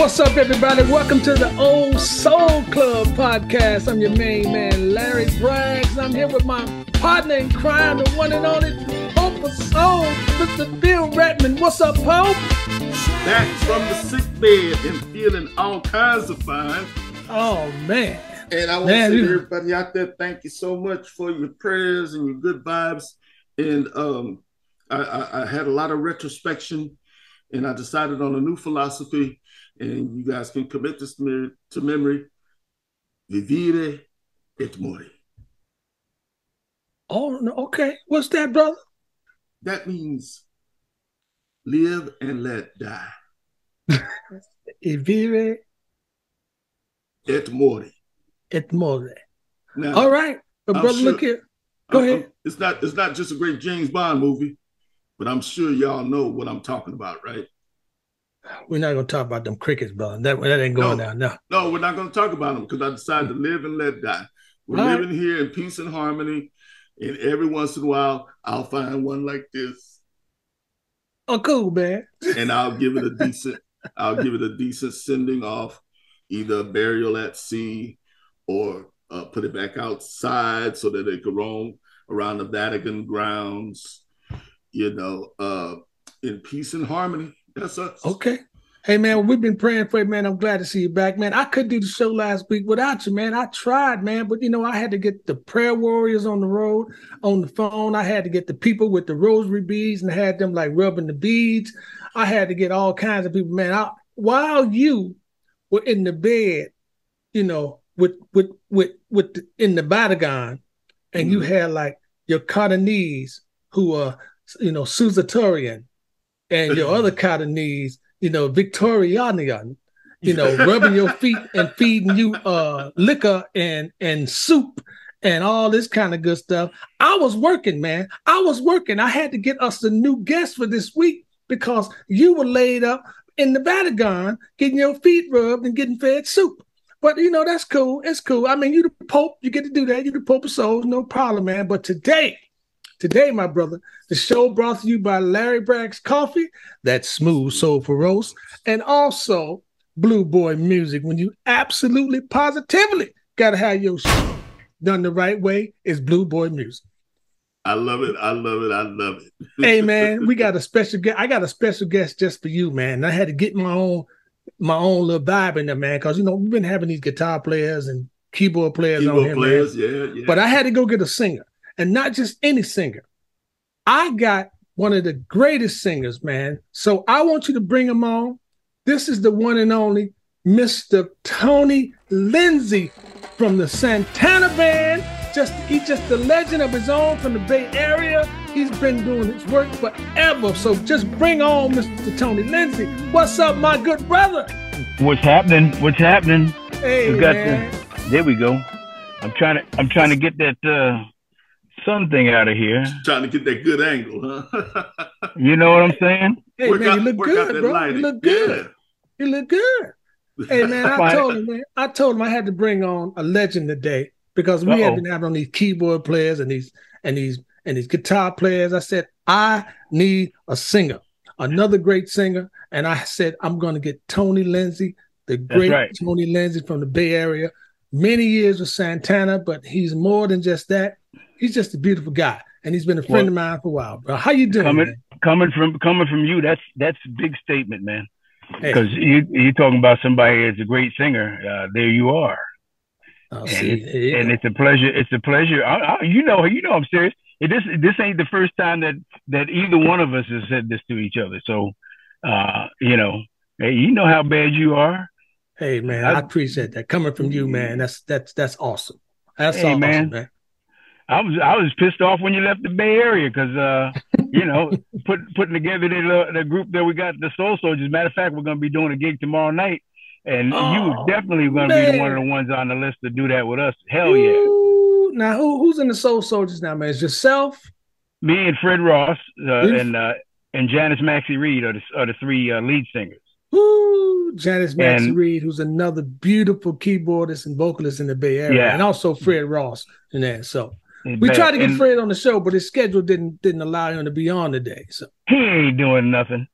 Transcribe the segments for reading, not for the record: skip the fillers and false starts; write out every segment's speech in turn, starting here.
What's up, everybody? Welcome to the Old Soul Club podcast. I'm your main man, Larry Braggs. I'm here with my partner in crime, the one and only Pope of Soul, Mr. Bill Redman. What's up, Pope? Back from the sick bed and feeling all kinds of fine. Oh, man. And I want to say to everybody out there, thank you so much for your prayers and your good vibes. And I had a lot of retrospection, and I decided on a new philosophy. And you guys can commit this to memory. Vivere et mori. Oh, no, okay. What's that, brother? That means live and let die. Vivere et mori. Et mori. Now, all right. But brother, sure, look here. Go ahead. It's not just a great James Bond movie, but I'm sure y'all know what I'm talking about, right? We're not going to talk about them crickets, brother. That ain't going down. No, we're not going to talk about them because I decided to live and let die. We're living here in peace and harmony, and every once in a while, I'll find one like this. Oh, cool, man. And I'll give it a decent sending off, either burial at sea or put it back outside so that it could roam around the Vatican grounds, in peace and harmony. That's us. Okay. Hey, man, we've been praying for you, man. I'm glad to see you back, man. I couldn't do the show last week without you, man. I tried, man, but, I had to get the prayer warriors on the road, on the phone. I had to get the people with the rosary beads and had them, like, rubbing the beads. I had to get all kinds of people, man. While you were in the bed, in the Vatican, and you had, like, your Cardinese who are, Susatorian, and your other Cardinese, Victorianian, rubbing your feet and feeding you liquor and soup and all this kind of good stuff. I was working, man. I had to get us a new guest for this week because you were laid up in the Vatican getting your feet rubbed and getting fed soup. But, that's cool. It's cool. I mean, you the Pope. You get to do that. You the Pope of Souls. No problem, man. But today, my brother, the show brought to you by Larry Bragg's Coffee, that smooth, soulful roast, and also Blue Boy Music. When you absolutely, positively got to have your show done the right way, it's Blue Boy Music. I love it. I love it. I love it. Hey, man, we got a special guest. I got a special guest just for you, man. I had to get my own little vibe in there, man, because, we've been having these guitar players and keyboard players on here, man. Yeah. But I had to go get a singer. And not just any singer. I got one of the greatest singers, man. So I want you to bring him on. This is the one and only Mr. Tony Lindsay from the Santana band. He's just a legend of his own from the Bay Area. He's been doing his work forever. So just bring on Mr. Tony Lindsay. What's up, my good brother? What's happening? Hey, man. There we go. I'm trying to get that sun thing out of here. Trying to get that good angle, huh? You know what I'm saying? Hey, man, you look good, bro. Lighting. You look good. Yeah. You look good. Hey, man, I told him I had to bring on a legend today because we had been having on these keyboard players and these guitar players. I said, I need a singer, another great singer. And I said, I'm going to get Tony Lindsay, the great Tony Lindsay from the Bay Area. Many years with Santana, but he's more than just that. He's just a beautiful guy, and he's been a friend of mine for a while, bro. How you doing? Coming from you, that's a big statement, man. Because you're talking about somebody that's a great singer. There you are. Oh, and it's a pleasure. It's a pleasure. I'm serious. This ain't the first time that either one of us has said this to each other. So, you know how bad you are. Hey, man, I appreciate that coming from you, man. That's awesome. That's awesome, man. I was pissed off when you left the Bay Area because putting together the group that we got, the Soul Soldiers. Matter of fact, we're going to be doing a gig tomorrow night, and you was definitely going to be one of the ones on the list to do that with us. Hell yeah! Now, who's in the Soul Soldiers now, man? Is yourself? Me and Fred Ross and Janice Maxie Reed are the three lead singers. Woo! Janice Maxie Reed, who's another beautiful keyboardist and vocalist in the Bay Area, and also Fred Ross in there. So we tried to get Fred on the show, but his schedule didn't allow him to be on today. So he ain't doing nothing.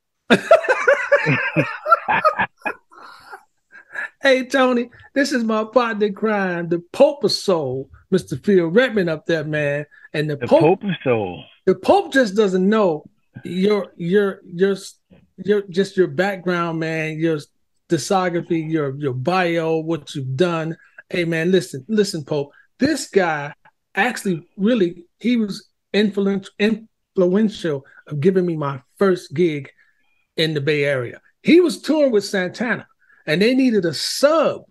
Hey, Tony, this is my partner in crime, the Pope of Soul, Mr. Phil Redmond up there, man. And the Pope of Soul. The Pope just doesn't know your just your background, man, your discography, your bio, what you've done. Hey, man, listen, Pope. This guy actually he was influential of giving me my first gig in the Bay Area. He was touring with Santana, and they needed a sub.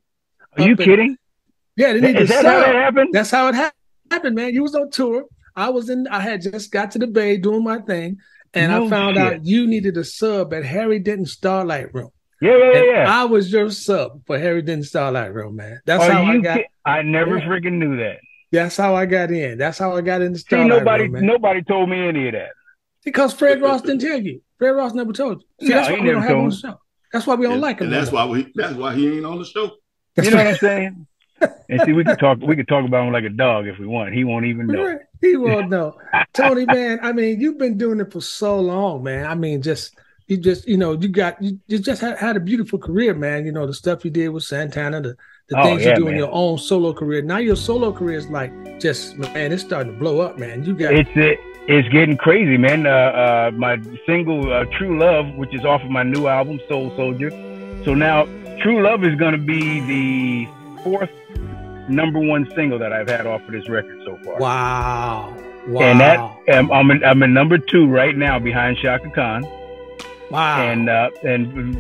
Are you kidding? Yeah, they needed a sub. Is that how that happened? That's how it happened, man. You was on tour. I had just got to the Bay doing my thing, and I found out you needed a sub at Harry Denton Starlight Room. Yeah. I was your sub for Harry Denton Starlight Room, man. That's how I got. I never freaking knew that. That's how I got in. That's how I got in the Starlight Room, man. Nobody told me any of that. Because Fred Ross didn't tell you. Fred Ross never told you. See, that's why we don't have him on the show. That's why we don't like him. And that's why he ain't on the show. You know what I'm saying? And see, we could talk about him like a dog if we want. He won't even know. He won't know. Tony, man, I mean, you've been doing it for so long, man. I mean, you just had a beautiful career, man. You know, the stuff you did with Santana, the things you do in your own solo career. Now your solo career is like just, man, it's starting to blow up, man. It's getting crazy, man. My single True Love, which is off of my new album, Soul Soldier. So now True Love is going to be the 4th #1 single that I've had off of this record so far. Wow. And I'm in #2 right now behind Shaka Khan. Wow. And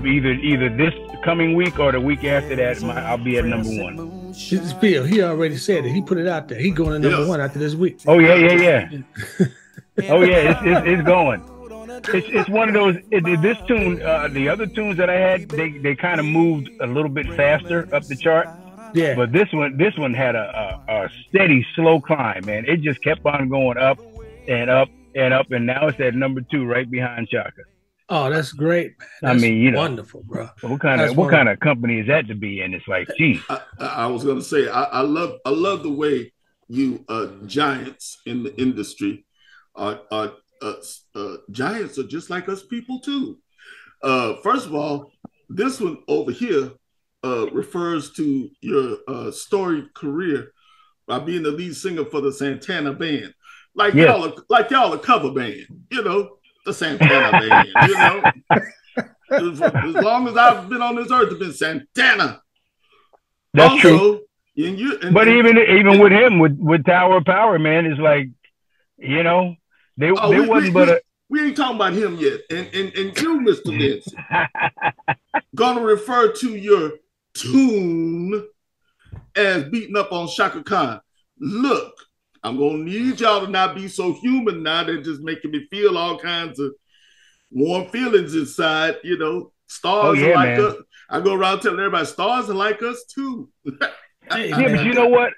either this coming week or the week after that, I'll be at #1. Phil, he already said it. He put it out there. He going to #1 after this week. Oh yeah. Oh yeah, it's going. It's one of those. This tune, the other tunes that I had, they kind of moved a little bit faster up the chart. Yeah. But this one had a steady, slow climb, man. It just kept on going up and up and up, and now it's at #2, right behind Shaka. Oh, that's great, man. That's wonderful, bro. What kind of company is that to be in? It's like, geez. I was gonna say, I love the way you giants in the industry giants are just like us people too. First of all, this one over here refers to your storied career by being the lead singer for the Santana band. Like y'all a cover band, you know, the Santana band, you know. As long as I've been on this earth, it's been Santana. That's also, true. But even with him, with Tower of Power, man, it's like, you know, they wasn't but a. We ain't talking about him yet. And you, Mr. Lindsay, gonna refer to your tune as beating up on Shaka Khan. Look, I'm gonna need y'all to not be so human now. They're just making me feel all kinds of warm feelings inside. You know, stars are like us. I go around telling everybody stars are like us too. But you know what?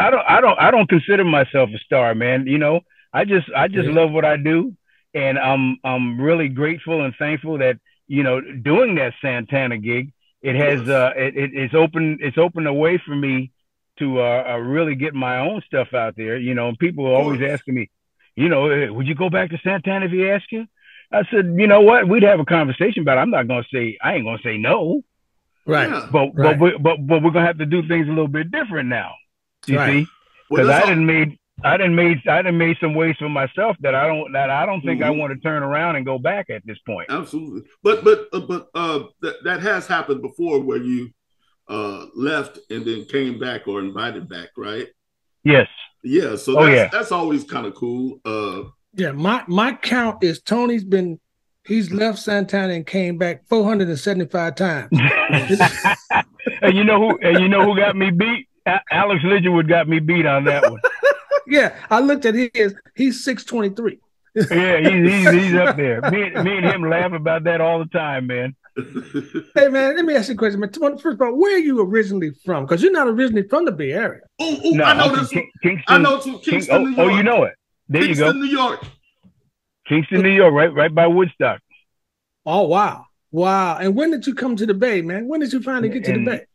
I don't consider myself a star, man. You know, I just love what I do. And I'm really grateful and thankful that, you know, doing that Santana gig, it has it's opened a way for me to really get my own stuff out there. You know, people are always asking me, you know, would you go back to Santana if he asked you? I said, you know what, we'd have a conversation about it. I ain't gonna say no. Right. Yeah. But we're gonna have to do things a little bit different now. You see? Because I done made some ways for myself that I don't think I want to turn around and go back at this point. Absolutely. But that has happened before where you left and then came back or invited back, right? Yes. Yeah. So that's always kind of cool. Yeah, my count is he's left Santana and came back 475 times. And you know who got me beat? Alex Lidgerwood got me beat on that one. Yeah, I looked at his. He's 623. Yeah, he's up there. Me and him laugh about that all the time, man. Hey, man, let me ask you a question, man. First of all, where are you originally from? Because you're not originally from the Bay Area. No, I know this. Kingston. I know it's from Kingston, New York. Oh, you know it. There Kingston, you go. New York. Kingston, New York, right by Woodstock. Oh, wow. And when did you come to the Bay, man? When did you finally get to the Bay?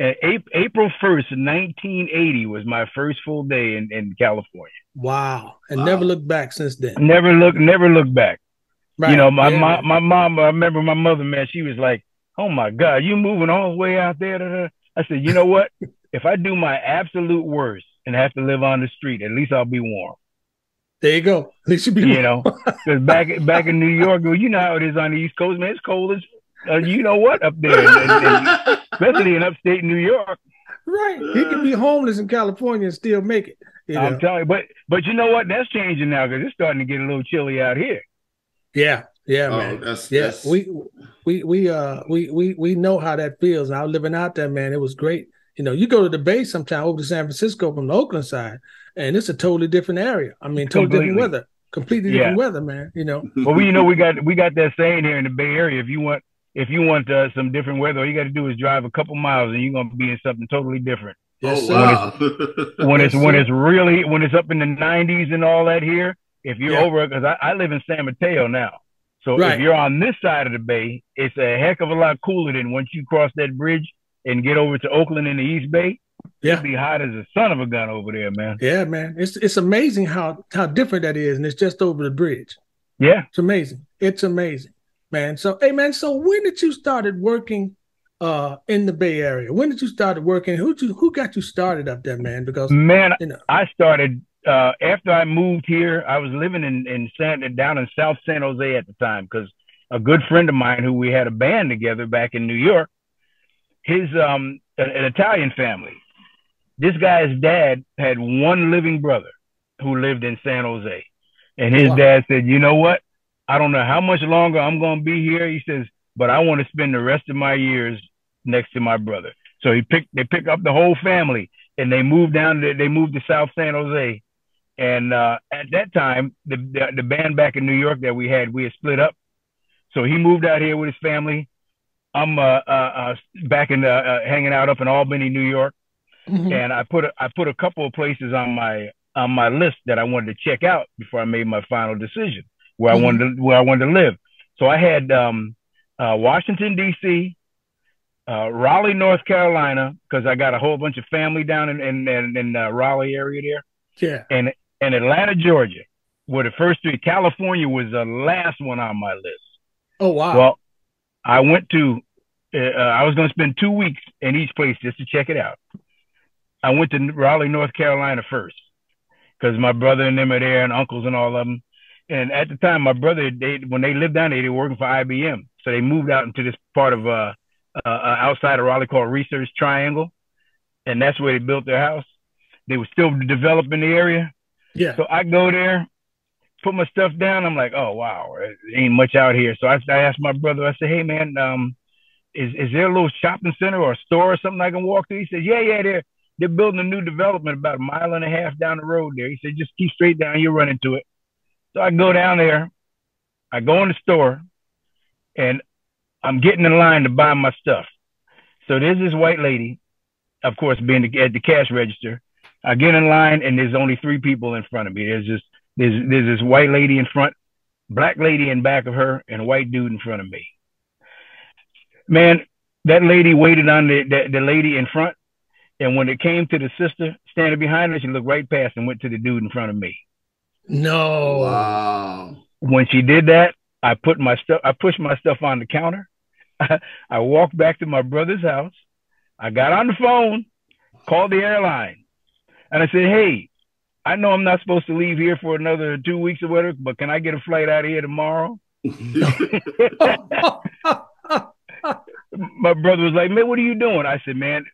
April 1st, 1980 was my first full day in California. Wow. And never looked back since then. Never looked back. Right. You know, my mom, I remember my mother, man, she was like, oh my God, you moving all the way out there? I said, you know what? If I do my absolute worst and have to live on the street, at least I'll be warm. There you go. At least you be warm. Because back in New York, well, you know how it is on the East Coast, man. It's cold as you know what up there, and especially in upstate New York. Right. He could be homeless in California and still make it. I'm telling you, but you know what? That's changing now because it's starting to get a little chilly out here. Yeah, man. That's... We know how that feels. And I was living out there, man. It was great. You go to the Bay sometime over to San Francisco from the Oakland side, and it's a totally different area. I mean, totally different weather, completely different weather, man. Well, we got that saying here in the Bay Area. If you want some different weather, all you got to do is drive a couple miles, and you're gonna be in something totally different. Yes, wow. When it's up in the 90s and all that here. If you're over, because I live in San Mateo now, so if you're on this side of the Bay, it's a heck of a lot cooler than once you cross that bridge and get over to Oakland in the East Bay. It'd be hot as a son of a gun over there, man. Yeah, man. It's amazing how different that is, and it's just over the bridge. Yeah. It's amazing. It's amazing, man. So, hey, man, so when did you started working in the Bay Area? When did you started working? Who got you started up there, man? Because, man, I started after I moved here. I was living down in South San Jose at the time because a good friend of mine who we had a band together back in New York, his an Italian family. This guy's dad had one living brother who lived in San Jose. And his dad said, you know what? I don't know how much longer I'm going to be here. He says, but I want to spend the rest of my years next to my brother. So they picked up the whole family and they moved to South San Jose. And at that time, the band back in New York that we had split up. So he moved out here with his family. I'm back in hanging out up in Albany, New York. Mm-hmm. And I put a couple of places on my list that I wanted to check out before I made my final decision where I wanted to live. So I had Washington D.C., Raleigh, North Carolina, because I got a whole bunch of family down in Raleigh area there. Yeah. And Atlanta, Georgia, were the first three. California was the last one on my list. Oh wow. Well, I went to. I was going to spend 2 weeks in each place just to check it out. I went to Raleigh, North Carolina first because my brother and them are there and uncles and all of them. And at the time, my brother, when they lived down there, they were working for IBM. So they moved out into this part of outside of Raleigh called Research Triangle. And that's where they built their house. They were still developing the area. Yeah. So I go there, put my stuff down. I'm like, oh, wow, there ain't much out here. So I asked my brother, I said, hey, man, is there a little shopping center or a store or something I can walk to? He said, yeah, they're building a new development about a mile and a half down the road there. He said, just keep straight down, you'll run into it. So I go down there, I go in the store, and I'm getting in line to buy my stuff. So there's this white lady, of course, being at the cash register. I get in line, and there's only three people in front of me. There's this white lady in front, black lady in back of her, and a white dude in front of me. Man, that lady waited on the lady in front. And when it came to the sister standing behind her, she looked right past and went to the dude in front of me. No. Wow. When she did that, I pushed my stuff on the counter. I walked back to my brother's house. I got on the phone, called the airline. And I said, hey, I know I'm not supposed to leave here for another 2 weeks or whatever, but can I get a flight out of here tomorrow? My brother was like, man, what are you doing? I said, man,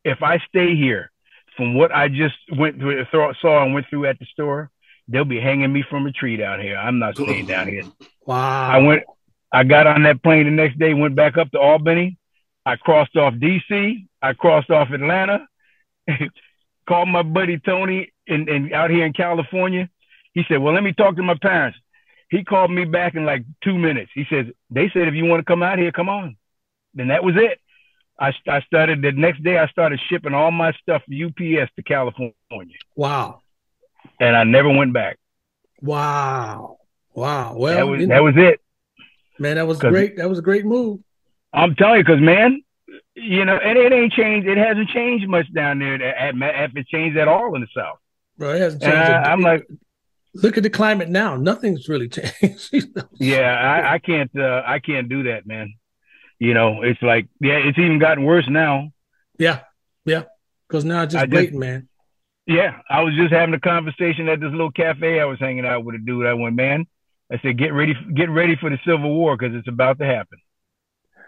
if I stay here from what I just saw and went through at the store, they'll be hanging me from a tree down here. I'm not staying down here. Wow. I got on that plane the next day, went back up to Albany. I crossed off DC. I crossed off Atlanta. Called my buddy Tony in out here in California. He said, well, let me talk to my parents. He called me back in like 2 minutes. He said, they said, if you want to come out here, come on. Then that was it. I started the next day. I started shipping all my stuff UPS to California. Wow! And I never went back. Wow! Well, that was it. Man, that was great. That was a great move. I'm telling you, because man, and it ain't changed. It hasn't changed much down there. If it changed at all in the South, bro, it hasn't changed. I'm like, look at the climate now. Nothing's really changed. Yeah, I can't do that, man. It's like, it's even gotten worse now. Yeah, yeah. Because now it's just blatant, man. Yeah, I was just having a conversation at this little cafe I was hanging out with a dude. I went, man, I said, get ready for the Civil War because it's about to happen.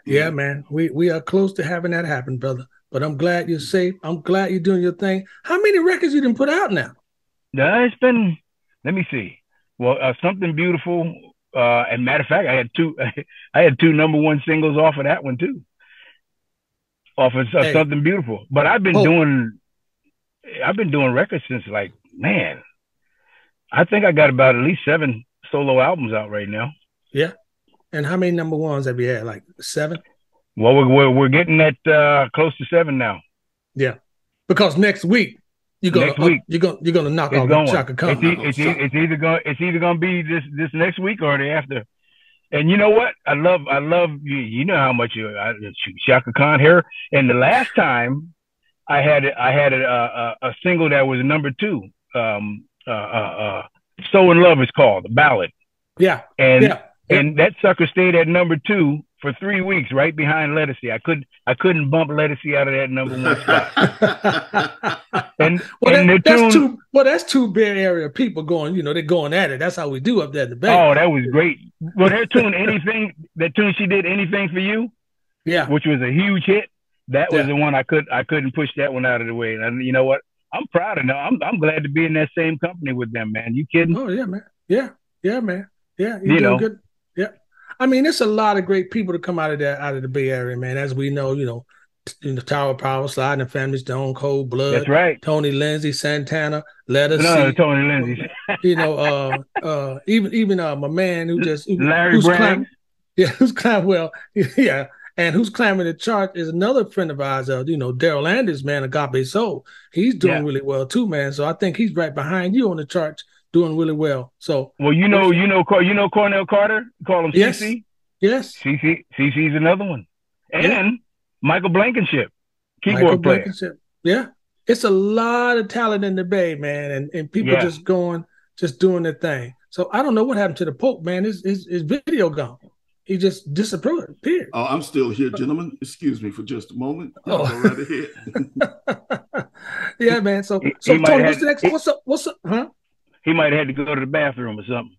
Yeah, man. We are close to having that happen, brother. But I'm glad you're safe. I'm glad you're doing your thing. How many records you didn't put out now? It's been, let me see. Well, Something Beautiful. And matter of fact, I had two #1 singles off of that one too. Off of Something Beautiful. But I've been doing records since, like, man, I think I got about at least 7 solo albums out right now. Yeah. And how many #1s have you had? Like 7? Well, we're getting at close to 7 now. Yeah. Because next week you're gonna knock off Chaka Khan. It's either gonna be this next week or the after. And you know what? I love you. You know how much Chaka Khan here. And the last time I had a single that was #2. So in Love is called, the ballad. Yeah. And that sucker stayed at #2 for 3 weeks, right behind Lettucey. I couldn't bump Lettucey out of that #1 spot. That's two Bay Area people going, they're going at it. That's how we do up there at the Bay. Oh, that was great. Well, that tune she did, Anything for You, which was a huge hit. That was the one I couldn't push that one out of the way. And you know what? I'm proud of them. I'm glad to be in that same company with them, man. You kidding? Oh yeah, man. Yeah, man. Yeah, you're doing good. Yeah. I mean, there's a lot of great people to come out of the Bay Area, man. As we know, in the Tower Power, Sliding the Family, Stone Cold Blood. That's right. Tony Lindsay, Santana, Lettucey. No, Tony Lindsay. Even my man Larry Brown. Who's climbing and who's climbing the chart is another friend of ours, Daryl Anders, man, Agape Soul. He's doing really well too, man. So I think he's right behind you on the charts, doing really well. So Cornell Carter, call him CC. Yes. CC's another one. And Michael Blankenship, keyboard player. Yeah. It's a lot of talent in the Bay, man, and people just doing their thing. So I don't know what happened to the Pope, man. His video gone. He just disappeared. Oh, I'm still here, gentlemen. Excuse me for just a moment. Right ahead. Yeah, man. So Tony, what's the next? What's up? Huh? He might have had to go to the bathroom or something.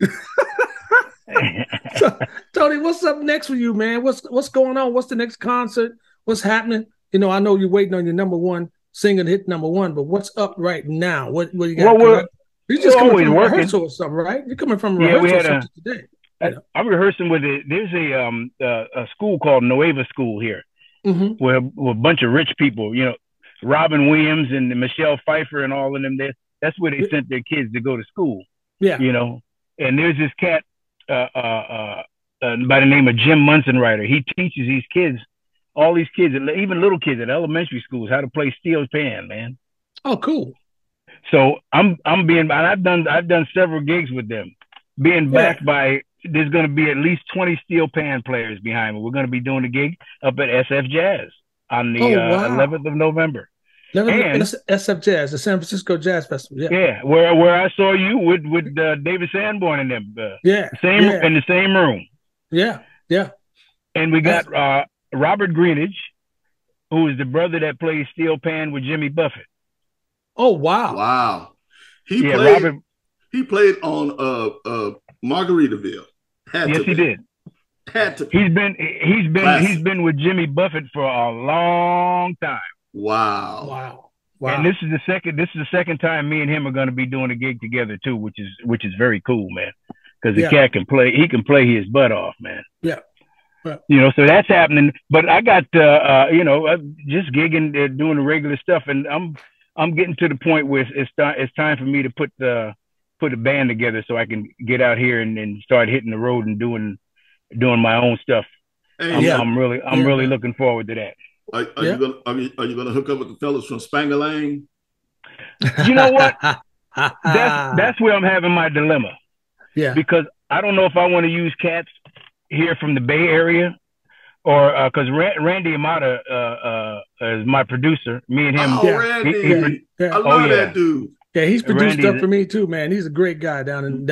So, Tony, what's up next for you, man? What's going on? What's the next concert? What's happening? I know you're waiting on your #1 single hit #1, but what's up right now? What you got? Well, you're just coming from rehearsal or something, right? You're coming from rehearsal today. I'm rehearsing with it. There's a school called Nueva School here, where a bunch of rich people, Robin Williams and Michelle Pfeiffer and all of them. That's where they sent their kids to go to school. Yeah, And there's this cat by the name of Jim Munson-Ryder. He teaches these kids, all these kids, even little kids at elementary schools, how to play steel pan, man. Oh, cool. So I've done several gigs with them, being backed by. There's going to be at least 20 steel pan players behind me. We're going to be doing a gig up at SF Jazz on the 11th of November. SF Jazz, the San Francisco Jazz Festival. Yeah, where I saw you with David Sanborn and them. In the same room. Yeah. And we got Robert Greenidge, who is the brother that plays steel pan with Jimmy Buffett. Oh wow! Wow. He played on Margaritaville. He did. Had to. He's been with Jimmy Buffett for a long time. Wow. And this is the second time me and him are going to be doing a gig together too, which is very cool, man. Because the cat can play. He can play his butt off, man. Yeah. So that's happening. But I got just gigging, doing the regular stuff, and I'm getting to the point where it's time for me to put a band together so I can get out here and start hitting the road and doing my own stuff. Hey, I'm really looking forward to that. Are you gonna hook up with the fellas from Spangalang? You know what? That's where I'm having my dilemma. Yeah. Because I don't know if I want to use cats here from the Bay Area, or because Randy Amata is my producer. Me and him. Oh, Randy! I love that dude. Yeah, he's produced stuff for me too, man. He's a great guy down in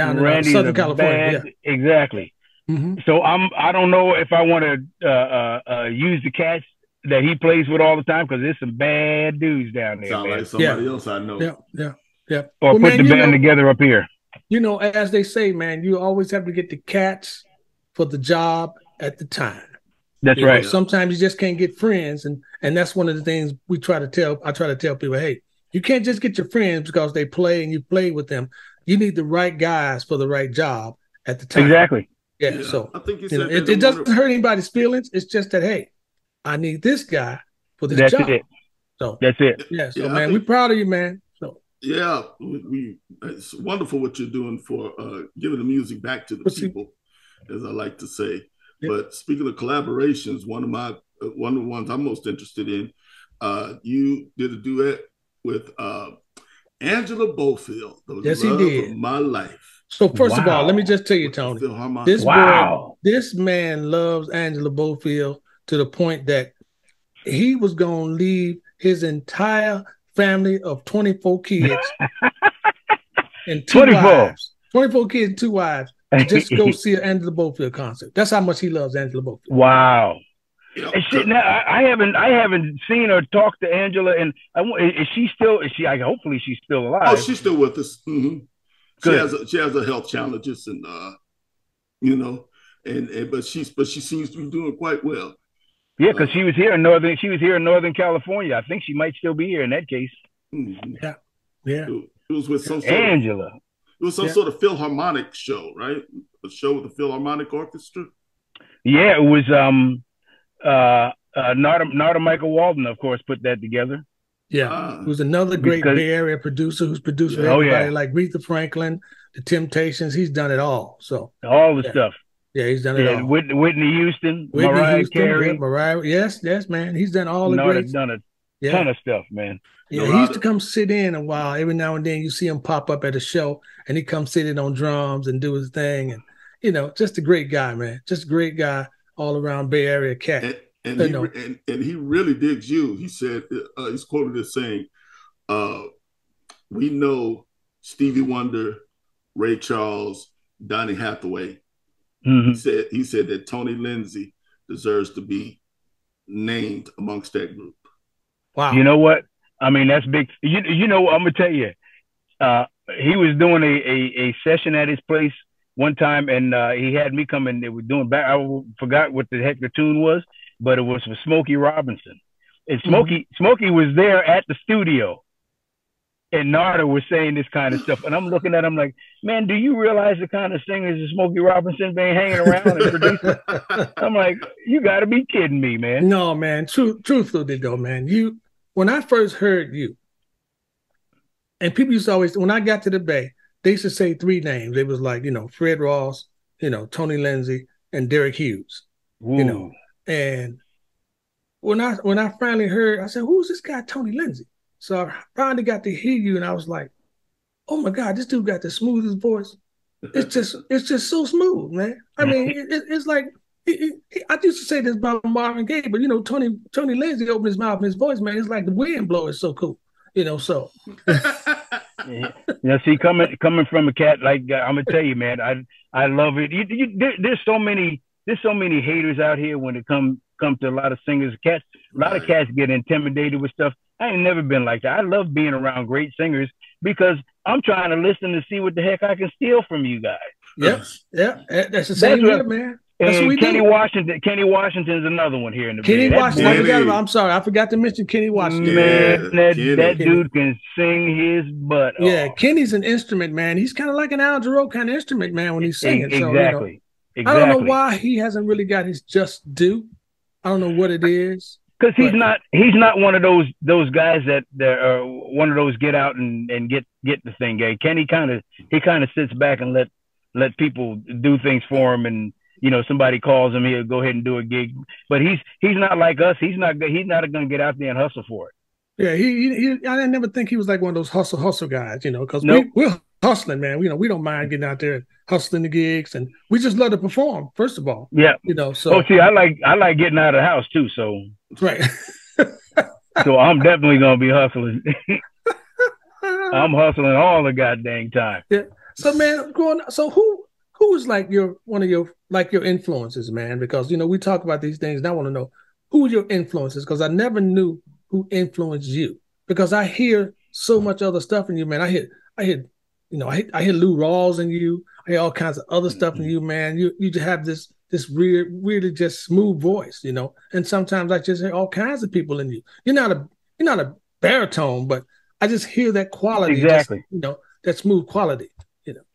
Southern California. Exactly. So I don't know if I want to use the cats that he plays with all the time, because there's some bad dudes down there, Sound man. like somebody else I know. Yeah. Or well, put the band together up here. You know, as they say, man, you always have to get the cats for the job at the time. That's right. Sometimes you just can't get friends, and that's one of the things I try to tell people, hey, you can't just get your friends because they play and you play with them. You need the right guys for the right job at the time. Exactly. Yeah. So I think you said it doesn't hurt anybody's feelings. It's just that, hey, I need this guy for this job. It. So that's it. Yeah. So man, we're proud of you, man. So yeah, it's wonderful what you're doing for giving the music back to the people, as I like to say. Yeah. But speaking of collaborations, one of the ones I'm most interested in, you did a duet with Angela Bofield. Yes, he did. Of my life. So first of all, let me just tell you, Tony, this man loves Angela Bofield to the point that he was going to leave his entire family of 24 kids and 24 kids and 2 wives to just go see an Angela Bofield concert. That's how much he loves Angela Bofield. Wow. And shit, now, I haven't seen or talked to Angela, and is she still? Hopefully she's still alive. Oh, she's still with us. Mm-hmm. She has her health challenges, and but she seems to be doing quite well. Yeah, because she was here in Northern California. I think she might still be here in that case. Mm-hmm. Yeah. It was with some Angela. It was some sort of Philharmonic show, right? A show with the Philharmonic Orchestra. Yeah, it was. Narda Michael Walden, of course, put that together. Yeah, who's another great Bay Area producer who's produced for everybody like Aretha Franklin, The Temptations. He's done it all. So all the stuff. Yeah, he's done it all. Whitney Houston, Mariah Carey. Mariah, yes, man. He's done all the great. Done a ton of stuff, man. Yeah, he used to come sit in a while. Every now and then you see him pop up at a show, and he comes sit in on drums and do his thing. And, just a great guy, man. Just a great guy all around Bay Area cat. And he really digs you. He said, he's quoted as saying, we know Stevie Wonder, Ray Charles, Donny Hathaway. Mm-hmm. He said that Tony Lindsay deserves to be named amongst that group. Wow. You know what? I mean, that's big. You know, I'm going to tell you, he was doing a session at his place one time, and he had me come in. They were doing back. I forgot what the heck the tune was, but it was for Smokey Robinson. And Smokey was there at the studio, and Narda was saying this kind of stuff. And I'm looking at him like, man, do you realize the kind of singers that Smokey Robinson been hanging around and producing? I'm like, you got to be kidding me, man. No, man. Truthfully though, man, when I first heard you, and people used to always, when I got to the Bay, they used to say 3 names. It was like, Fred Ross, Tony Lindsay, and Derek Hughes. Ooh. And when I finally heard, I said, who's this guy, Tony Lindsay? So I finally got to hear you, and I was like, oh my God, this dude got the smoothest voice. It's just so smooth, man. I mean, it's like, I used to say this about Marvin Gaye, but Tony Lindsay opened his mouth and his voice, man, it's like the wind blow is so cool, so. Yeah, see, coming from a cat like I'm gonna tell you, man, I love it. There's so many haters out here when it come to a lot of singers. A lot of cats get intimidated with stuff. I ain't never been like that. I love being around great singers because I'm trying to listen to see what the heck I can steal from you guys. Yeah, that's the same here, man. That's and Kenny Washington's another one here in the Kenny Washington. I'm sorry, I forgot to mention Kenny Washington. Man, that dude can sing his butt off. Yeah, Kenny's an instrument, man. He's kind of like an Al Jarreau kind of instrument, man, when he's singing. Exactly. I don't know why he hasn't really got his just due. I don't know what it is. Because he's not one of those guys that are one of those get out and get the thing. Kenny kind of sits back and let people do things for him, and somebody calls him, he'll go ahead and do a gig. But he's not like us. He's not going to get out there and hustle for it. Yeah, I didn't never think he was like one of those hustle guys, because we're hustling, man. We don't mind getting out there and hustling the gigs, and we just love to perform. First of all, yeah, So see, I like getting out of the house too. So right. So I'm definitely gonna be hustling. I'm hustling all the goddamn time. Yeah. So man, so who who is like one of your influences, man? Because we talk about these things, and I want to know who are your influences, because I never knew who influenced you. Because I hear so much other stuff in you, man. I hear I hear Lou Rawls in you. I hear all kinds of other stuff in you, man. You just have this really just smooth voice, And sometimes I just hear all kinds of people in you. You're not a baritone, but I just hear that quality, exactly. That smooth quality.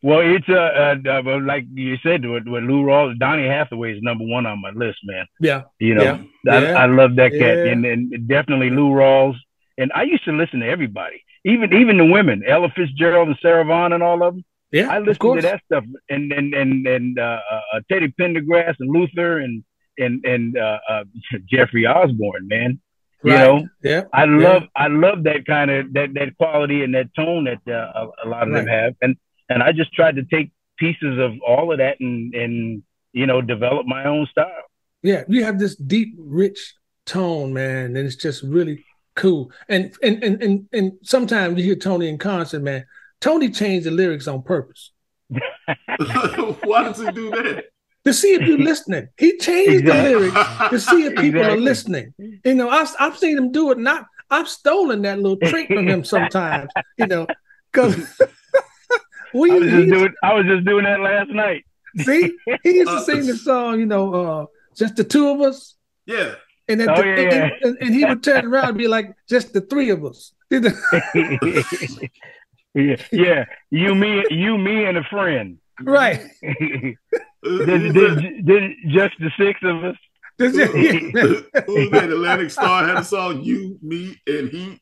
Well, it's like you said, with Lou Rawls, Donny Hathaway is number one on my list, man. Yeah, I love that cat, and definitely Lou Rawls. And I used to listen to everybody, even the women, Ella Fitzgerald and Sarah Vaughan and all of them. Yeah, I listened to that stuff, and Teddy Pendergrass and Luther and Jeffrey Osborne, man. Right. I love that kind of that quality and that tone that a lot of them have, and I just tried to take pieces of all of that and develop my own style. Yeah, you have this deep, rich tone, man, and it's just really cool. And sometimes you hear Tony in concert, man. Tony changed the lyrics on purpose. Why does he do that? To see if you're listening. He changed the lyrics to see if people are listening. I've seen him do it, and I've stolen that little trick from him sometimes, because I was just doing that last night. See, he used to sing the song, just the two of us. Yeah. And and he would turn around and be like, just the three of us. Yeah. You, me, and a friend. Right. Did just the six of us. Who's that? Atlantic Star had a song, You, Me, and He.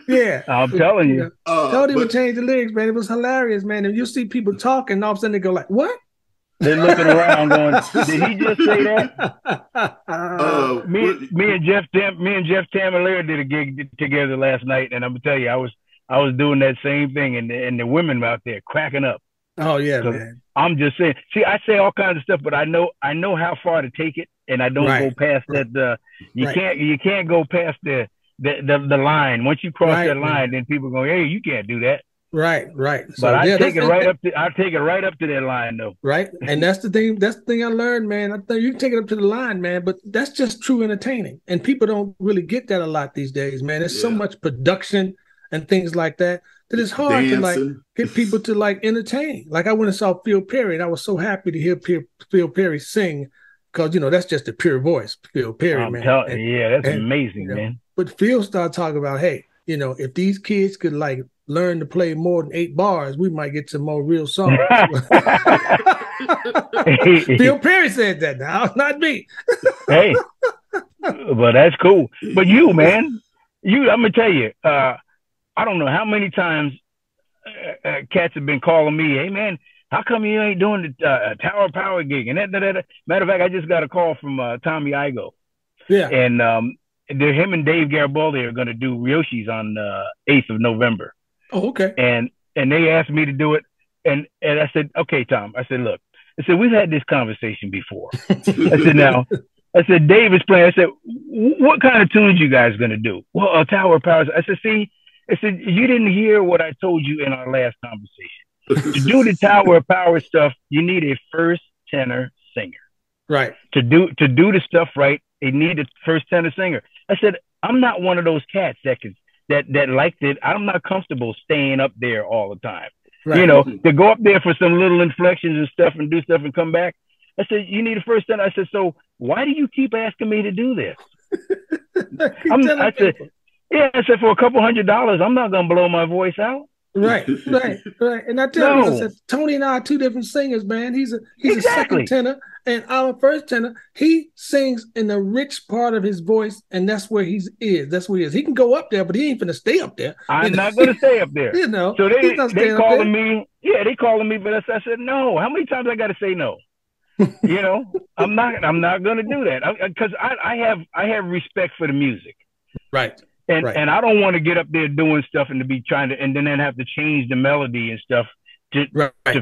Yeah. I'm telling you. Tony would change the lyrics, man. It was hilarious, man. And you see people talking, and all of a sudden they go like, what? They're looking around going, did he just say that? Me and Jeff Tamalair did a gig together last night, and I'm gonna tell you, I was doing that same thing, and the women out there cracking up. Oh yeah, man. I'm just saying. See, I say all kinds of stuff, but I know how far to take it, and I don't go past that. You can't go past the line. Once you cross that line, then people go, hey, you can't do that. Right. So, but I take it right up to that line, though. Right, and that's the thing. That's the thing I learned, man. I think you can take it up to the line, man. But that's just true entertaining, and people don't really get that a lot these days, man. There's so much production and things like that it's hard to get people to entertain. Like I went and saw Phil Perry, and I was so happy to hear Phil Perry sing, because that's just the pure voice, Phil Perry, man. That's amazing, man. But Phil started talking about, hey, if these kids could learn to play more than 8 bars, we might get some more real songs. Phil Perry said that now, not me. Hey, but that's cool. But you, man, I'm gonna tell you, I don't know how many times cats have been calling me, hey man, how come you ain't doing the Tower of Power gig? And that. Matter of fact, I just got a call from Tommy Igoe. Yeah. And him and Dave Garibaldi are going to do Ryoshi's on 8th of November. Oh, okay. And they asked me to do it. And I said, okay, Tom. I said, look, we've had this conversation before. I said, Dave is playing. I said, what kind of tunes you guys going to do? Well, Tower of Power. I said, you didn't hear what I told you in our last conversation. To do the Tower of Power stuff, you need a first tenor singer. Right. To do the stuff right, they need a first tenor singer. I said, I'm not one of those cats that liked it. I'm not comfortable staying up there all the time. Right. To go up there for some little inflections and stuff and do stuff and come back. I said, you need a first tenor. I said, so why do you keep asking me to do this? I said, for a couple $100, I'm not going to blow my voice out. Right. And I tell you, I said, Tony and I are two different singers, man. He's a second tenor, and our first tenor. He sings in the rich part of his voice, and that's where he is. That's where he is. He can go up there, but he ain't gonna stay up there. I'm not gonna stay up there. So they calling me. Yeah, they calling me, but I said no. How many times I got to say no? I'm not gonna do that because I have respect for the music. Right. And I don't want to get up there doing stuff and to be trying to, and then have to change the melody and stuff to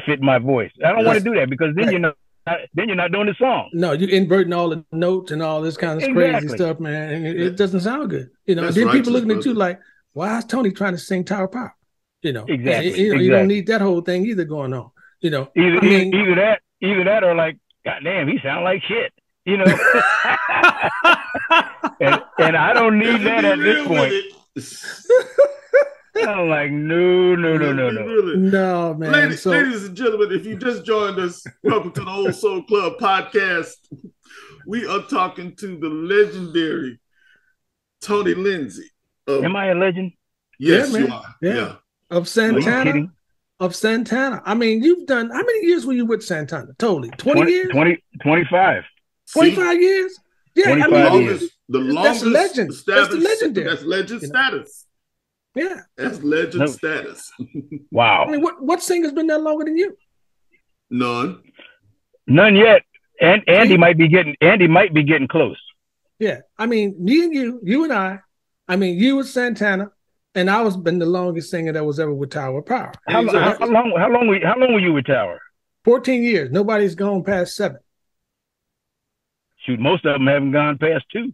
fit my voice. I don't want to do that, because then you're not doing the song. No, you're inverting all the notes and all this kind of crazy stuff, man. And it doesn't sound good. Then people looking at you like, why is Tony trying to sing Tower Power? Exactly. You don't need that whole thing either going on. Either either that or like, God damn, he sound like shit. You know, and I don't need that at this point. I'm like, no. No, man. Ladies and gentlemen, if you just joined us, welcome to the Old Soul Club podcast. We are talking to the legendary Tony Lindsay. Am I a legend? Yes, yeah, you are. Yeah. Of Santana. Of Santana. I mean, you've done, how many years were you with Santana? Totally. 20 years? 25. 25 years? Yeah, 25 I mean, years. The longest that's legend. That's the legendary. That's legend status. Yeah. That's legend status. Wow. I mean, what singer's been there longer than you? None yet. And Andy might be getting close. Yeah. I mean, me and you and I mean, you with Santana, and I was been the longest singer that was ever with Tower of Power. How long were you with Tower? 14 years. Nobody's gone past 7. Shoot, most of them haven't gone past 2.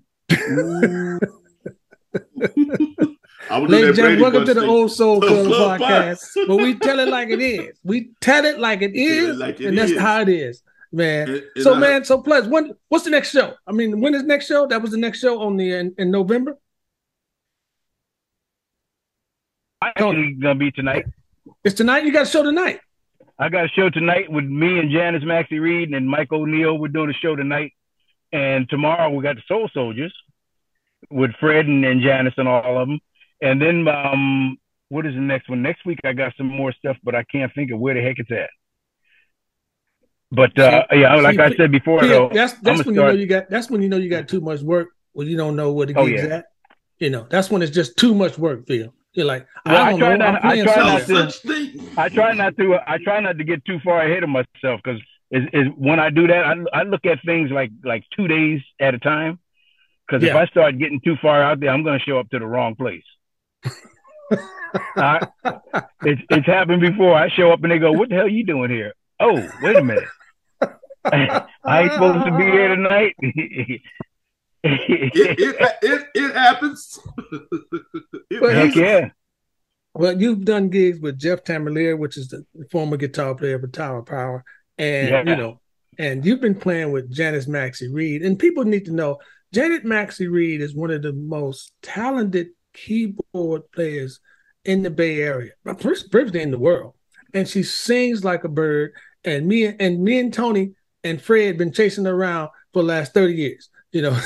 Ladies and gentlemen, welcome to the Old Soul Club podcast. But we tell it like it is. We tell it like it is, and that's how it is, man. So plus, what's the next show? I mean, when is the next show? That was the next show on in November. Actually, gonna be tonight. It's tonight. You got a show tonight. I got a show tonight with me and Janice Maxie Reed and Mike O'Neill. We're doing a show tonight, and tomorrow we got the Soul Soldiers with Fred and Janice and all of them. And then what is the next one? Next week I got some more stuff, but I can't think of where the heck it's at. But I said before, though, that's when you know you got. That's when you know you got too much work. When you don't know where the gig's at. You know, that's when it's just too much work for you. You're like, I try not to get too far ahead of myself, because when I do that, I look at things like 2 days at a time. Because if I start getting too far out there, I'm going to show up to the wrong place. It's happened before. I show up and they go, "What the hell are you doing here?" Oh, wait a minute. I ain't supposed to be here tonight. It happens. Heck yeah. Well, you've done gigs with Jeff Tamalier, which is the former guitar player for Tower of Power, and you know, and you've been playing with Janice Maxie Reed. And people need to know, Janet Maxie Reed is one of the most talented keyboard players in the Bay Area, probably in the world. And she sings like a bird. And me and Tony and Fred been chasing her around for the last 30 years. You know,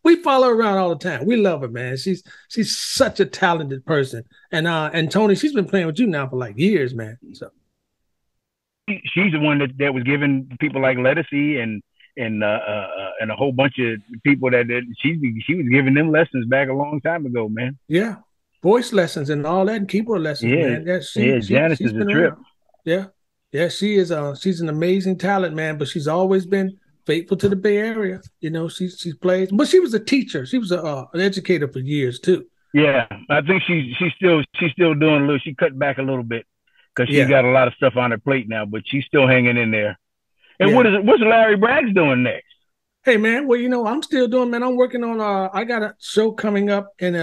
we follow her around all the time. We love her, man. She's such a talented person. And Tony, she's been playing with you now for like years, man. So she's the one that was giving people like Lettucey and a whole bunch of people that she was giving them lessons back a long time ago, man. Yeah, voice lessons and all that, and keyboard lessons, man. Janice is a trip. Yeah, she is. She's an amazing talent, man. But she's always been faithful to the Bay Area. You know, she plays, but she was a teacher. She was an educator for years too. Yeah, I think she's still doing a little. She cut back a little bit because she's got a lot of stuff on her plate now, but she's still hanging in there. And what's Larry Braggs doing next? Hey, man, well, you know, I'm still doing, man. I'm working on, I got a show coming up in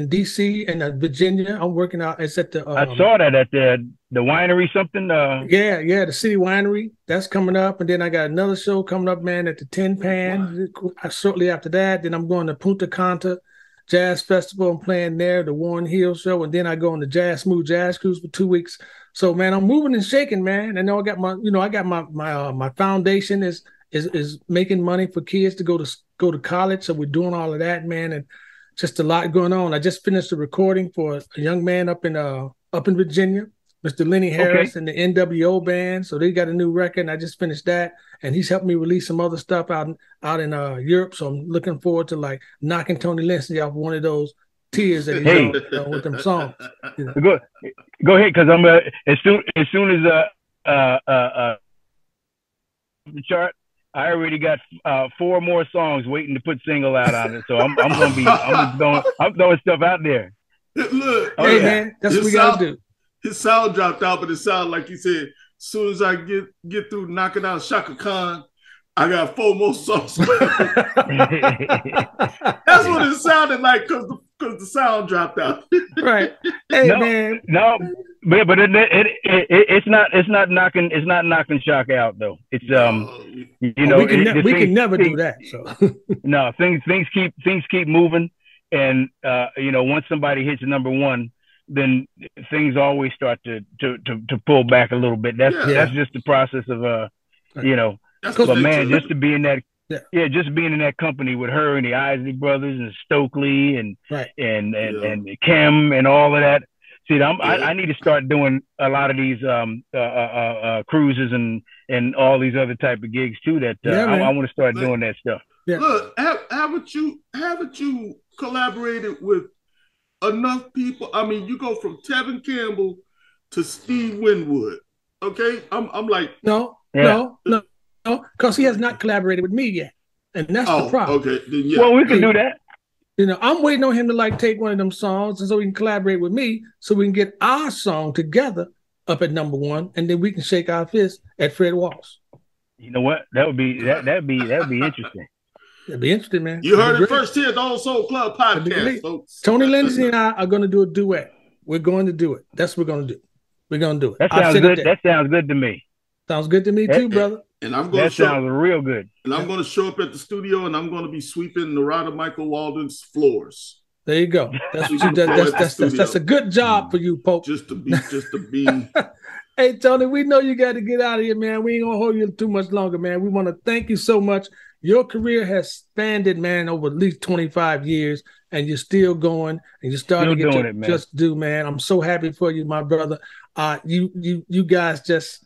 D.C. and Virginia. I'm working out. It's at the... I saw that at the winery something. Yeah, the City Winery. That's coming up. And then I got another show coming up, man, at the Tin Pan. Shortly after that, then I'm going to Punta Cana Jazz Festival. I'm playing there, the Warren Hill show. And then I go on the Smooth Jazz Cruise for 2 weeks. So, man, I'm moving and shaking, man. And I got my foundation is making money for kids to go to college. So we're doing all of that, man, and just a lot going on. I just finished a recording for a young man up in Virginia, Mr. Lenny Harris and the NWO band. So they got a new record, and I just finished that, and he's helped me release some other stuff out in Europe. So I'm looking forward to like knocking Tony Lindsay off one of those tears that he's with them songs. You know? Go ahead, because I'm as soon as the chart, I already got 4 more songs waiting to put single out on it. So I'm throwing stuff out there. Look, man, that's what we gotta do. His sound dropped out, but it sounded like he said, as soon as I get through knocking out Shaka Khan, I got 4 more songs. That's what it sounded like, because the sound dropped out. Right. Hey, man. No, it's not knocking Shock out though. It's we can never do that. So no, things keep moving, and once somebody hits number one, then things always start to pull back a little bit. That's just the process of but man, just to be in that just being in that company with her and the Isley brothers and Stokely and Kim and all of that. See, I need to start doing a lot of these cruises and all these other type of gigs too. That I want to start doing that stuff. Yeah. Look, haven't you collaborated with enough people? I mean, you go from Tevin Campbell to Steve Winwood. Okay, I'm like no, because he has not collaborated with me yet, and that's the problem. Okay, then, well, we can do that. I'm waiting on him to take one of them songs, and so he can collaborate with me, so we can get our song together up at number one, and then we can shake our fist at Fred Walsh. You know what? That'd be interesting. It'd be interesting, man. You heard it first here at the Old Soul Club podcast, folks. Tony Lindsay and I are going to do a duet. We're going to do it. That's what we're going to do. We're going to do it. That sounds good. That sounds good to me. Sounds good to me too, brother. And I'm going that sounds real good. And I'm going to show up at the studio, and I'm going to be sweeping Narada Michael Walden's floors. There you go. That's a good job for you, Pope. Just to be. Hey, Tony, we know you got to get out of here, man. We ain't gonna hold you too much longer, man. We want to thank you so much. Your career has spanned, man, over at least 25 years, and you're still going, and you're starting to get just do, man. I'm so happy for you, my brother. You guys just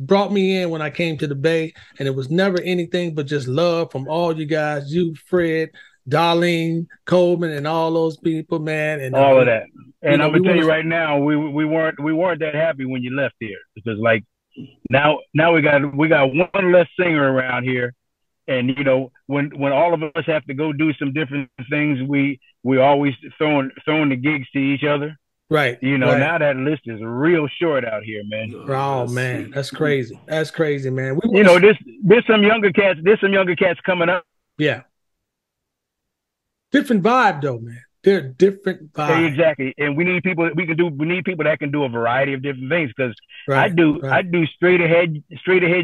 brought me in when I came to the Bay, and it was never anything but just love from all you guys, you, Fred, Darlene, Coleman, and all those people, man, and all of that. And I'm gonna tell you right now, we weren't that happy when you left here, because like now we got one less singer around here, and when all of us have to go do some different things, we always throwing the gigs to each other. Right. Now that list is real short out here, man. Oh man, that's crazy. That's crazy, man. There's some younger cats coming up. Yeah. Different vibe though, man. They're different vibes. Yeah, exactly. And we need people that can do a variety of different things, because I do straight ahead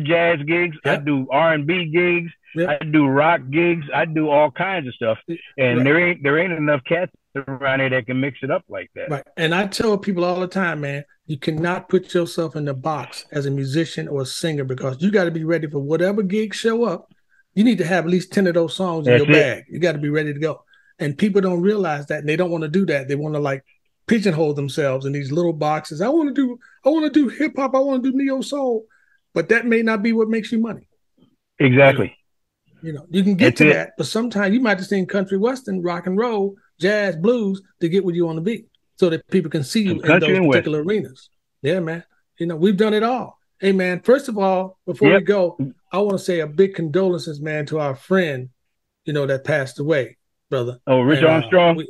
jazz gigs, I do R&B gigs, I do rock gigs, I do all kinds of stuff. And there ain't enough cats around here that can mix it up like that. Right. And I tell people all the time, man, you cannot put yourself in the box as a musician or a singer, because you got to be ready for whatever gigs show up. You need to have at least 10 of those songs in your bag. You got to be ready to go. And people don't realize that, and they don't want to do that. They want to pigeonhole themselves in these little boxes. I want to do hip hop. I want to do neo soul, but that may not be what makes you money. Exactly. You can get to that, but sometimes you might just sing country, western, rock and roll, jazz, blues to get with you on the beat, so that people can see you in those particular arenas. Yeah, man. We've done it all. Hey, man. First of all, before we go, I want to say a big condolences, man, to our friend, that passed away. Brother. Oh, Rich Armstrong.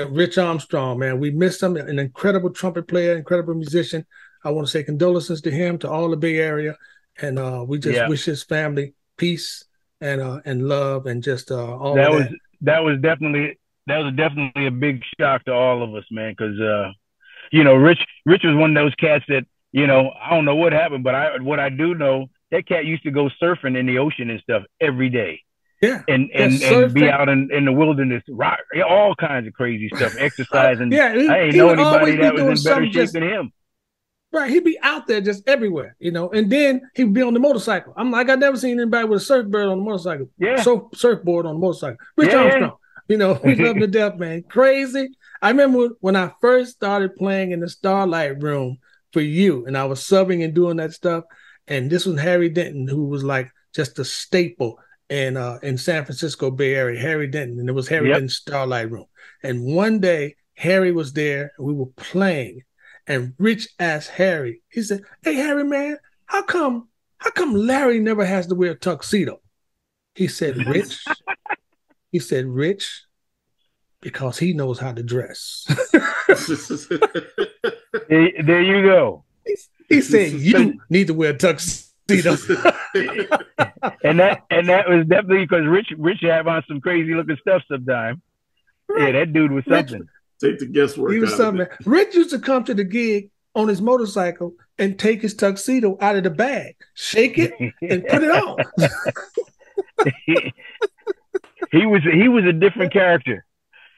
Rich Armstrong, man. We missed him. An incredible trumpet player, incredible musician. I want to say condolences to him, to all the Bay Area, and we just wish his family peace and love, and just all that of that. That was definitely a big shock to all of us, man. Because Rich was one of those cats that I don't know what happened, but what I do know, that cat used to go surfing in the ocean and stuff every day. Yeah, and be out in the wilderness, rock, all kinds of crazy stuff, exercising. I ain't know anybody that was in better shape than him. Right, he'd be out there just everywhere, and then he'd be on the motorcycle. I'm like, I've never seen anybody with a surfboard on the motorcycle. Yeah, surfboard on the motorcycle. Rich Armstrong, we love him to death, man. Crazy. I remember when I first started playing in the Starlight Room for you, and I was subbing and doing that stuff, and this was Harry Denton, who was like just a staple in San Francisco Bay Area, Harry Denton, and it was Harry Denton's Starlight Room. And one day Harry was there, and we were playing, and Rich asked Harry, he said, "Hey Harry, man, how come Larry never has to wear a tuxedo?" He said, "Rich," because he knows how to dress. There you go. He said, "You need to wear a tuxedo." and that was definitely because Rich had on some crazy looking stuff sometimes. Right. Yeah, that dude was something. Take the guesswork He was out something, of it. man. Rich used to come to the gig on his motorcycle and take his tuxedo out of the bag, shake it, and put it on. He was a different character.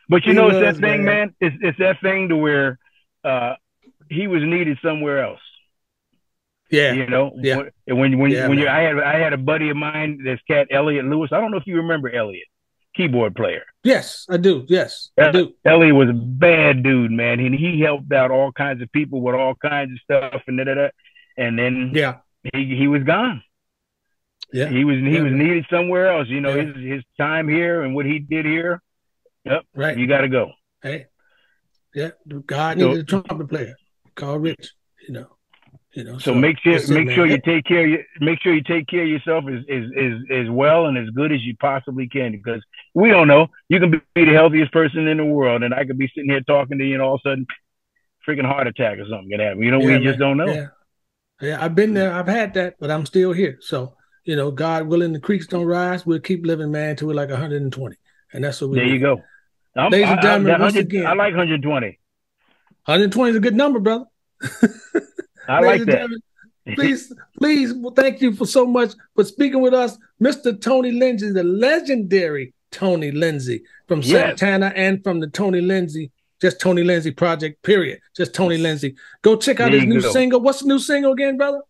But you know, it's that thing, man. It's that thing to where he was needed somewhere else. Yeah. You know, I had a buddy of mine, this cat Elliot Lewis. I don't know if you remember Elliot, keyboard player. Yes, I do. Yes, I do. Elliot was a bad dude, man. And he helped out all kinds of people with all kinds of stuff and and then he was gone. Yeah. He was needed somewhere else. You know, his time here and what he did here. Yep. Right. You got to go. Hey. Yeah. God needed a trumpet player called Rich. So make sure you take care of yourself as well and as good as you possibly can, because we don't know. You can be the healthiest person in the world, and I could be sitting here talking to you, and all of a sudden, freaking heart attack or something can happen. We just don't know. Yeah. I've been there. I've had that, but I'm still here. So God willing, the creeks don't rise. We'll keep living, man, till we're like 120, and that's what we. There you go. Ladies and gentlemen, once again, I like 120. 120 is a good number, brother. I like that. Please, thank you so much for speaking with us, Mr. Tony Lindsay, the legendary Tony Lindsay from Santana and from the Tony Lindsay, just Tony Lindsay Project, period. Just Tony Lindsay. Go check out his new single. What's the new single again, brother?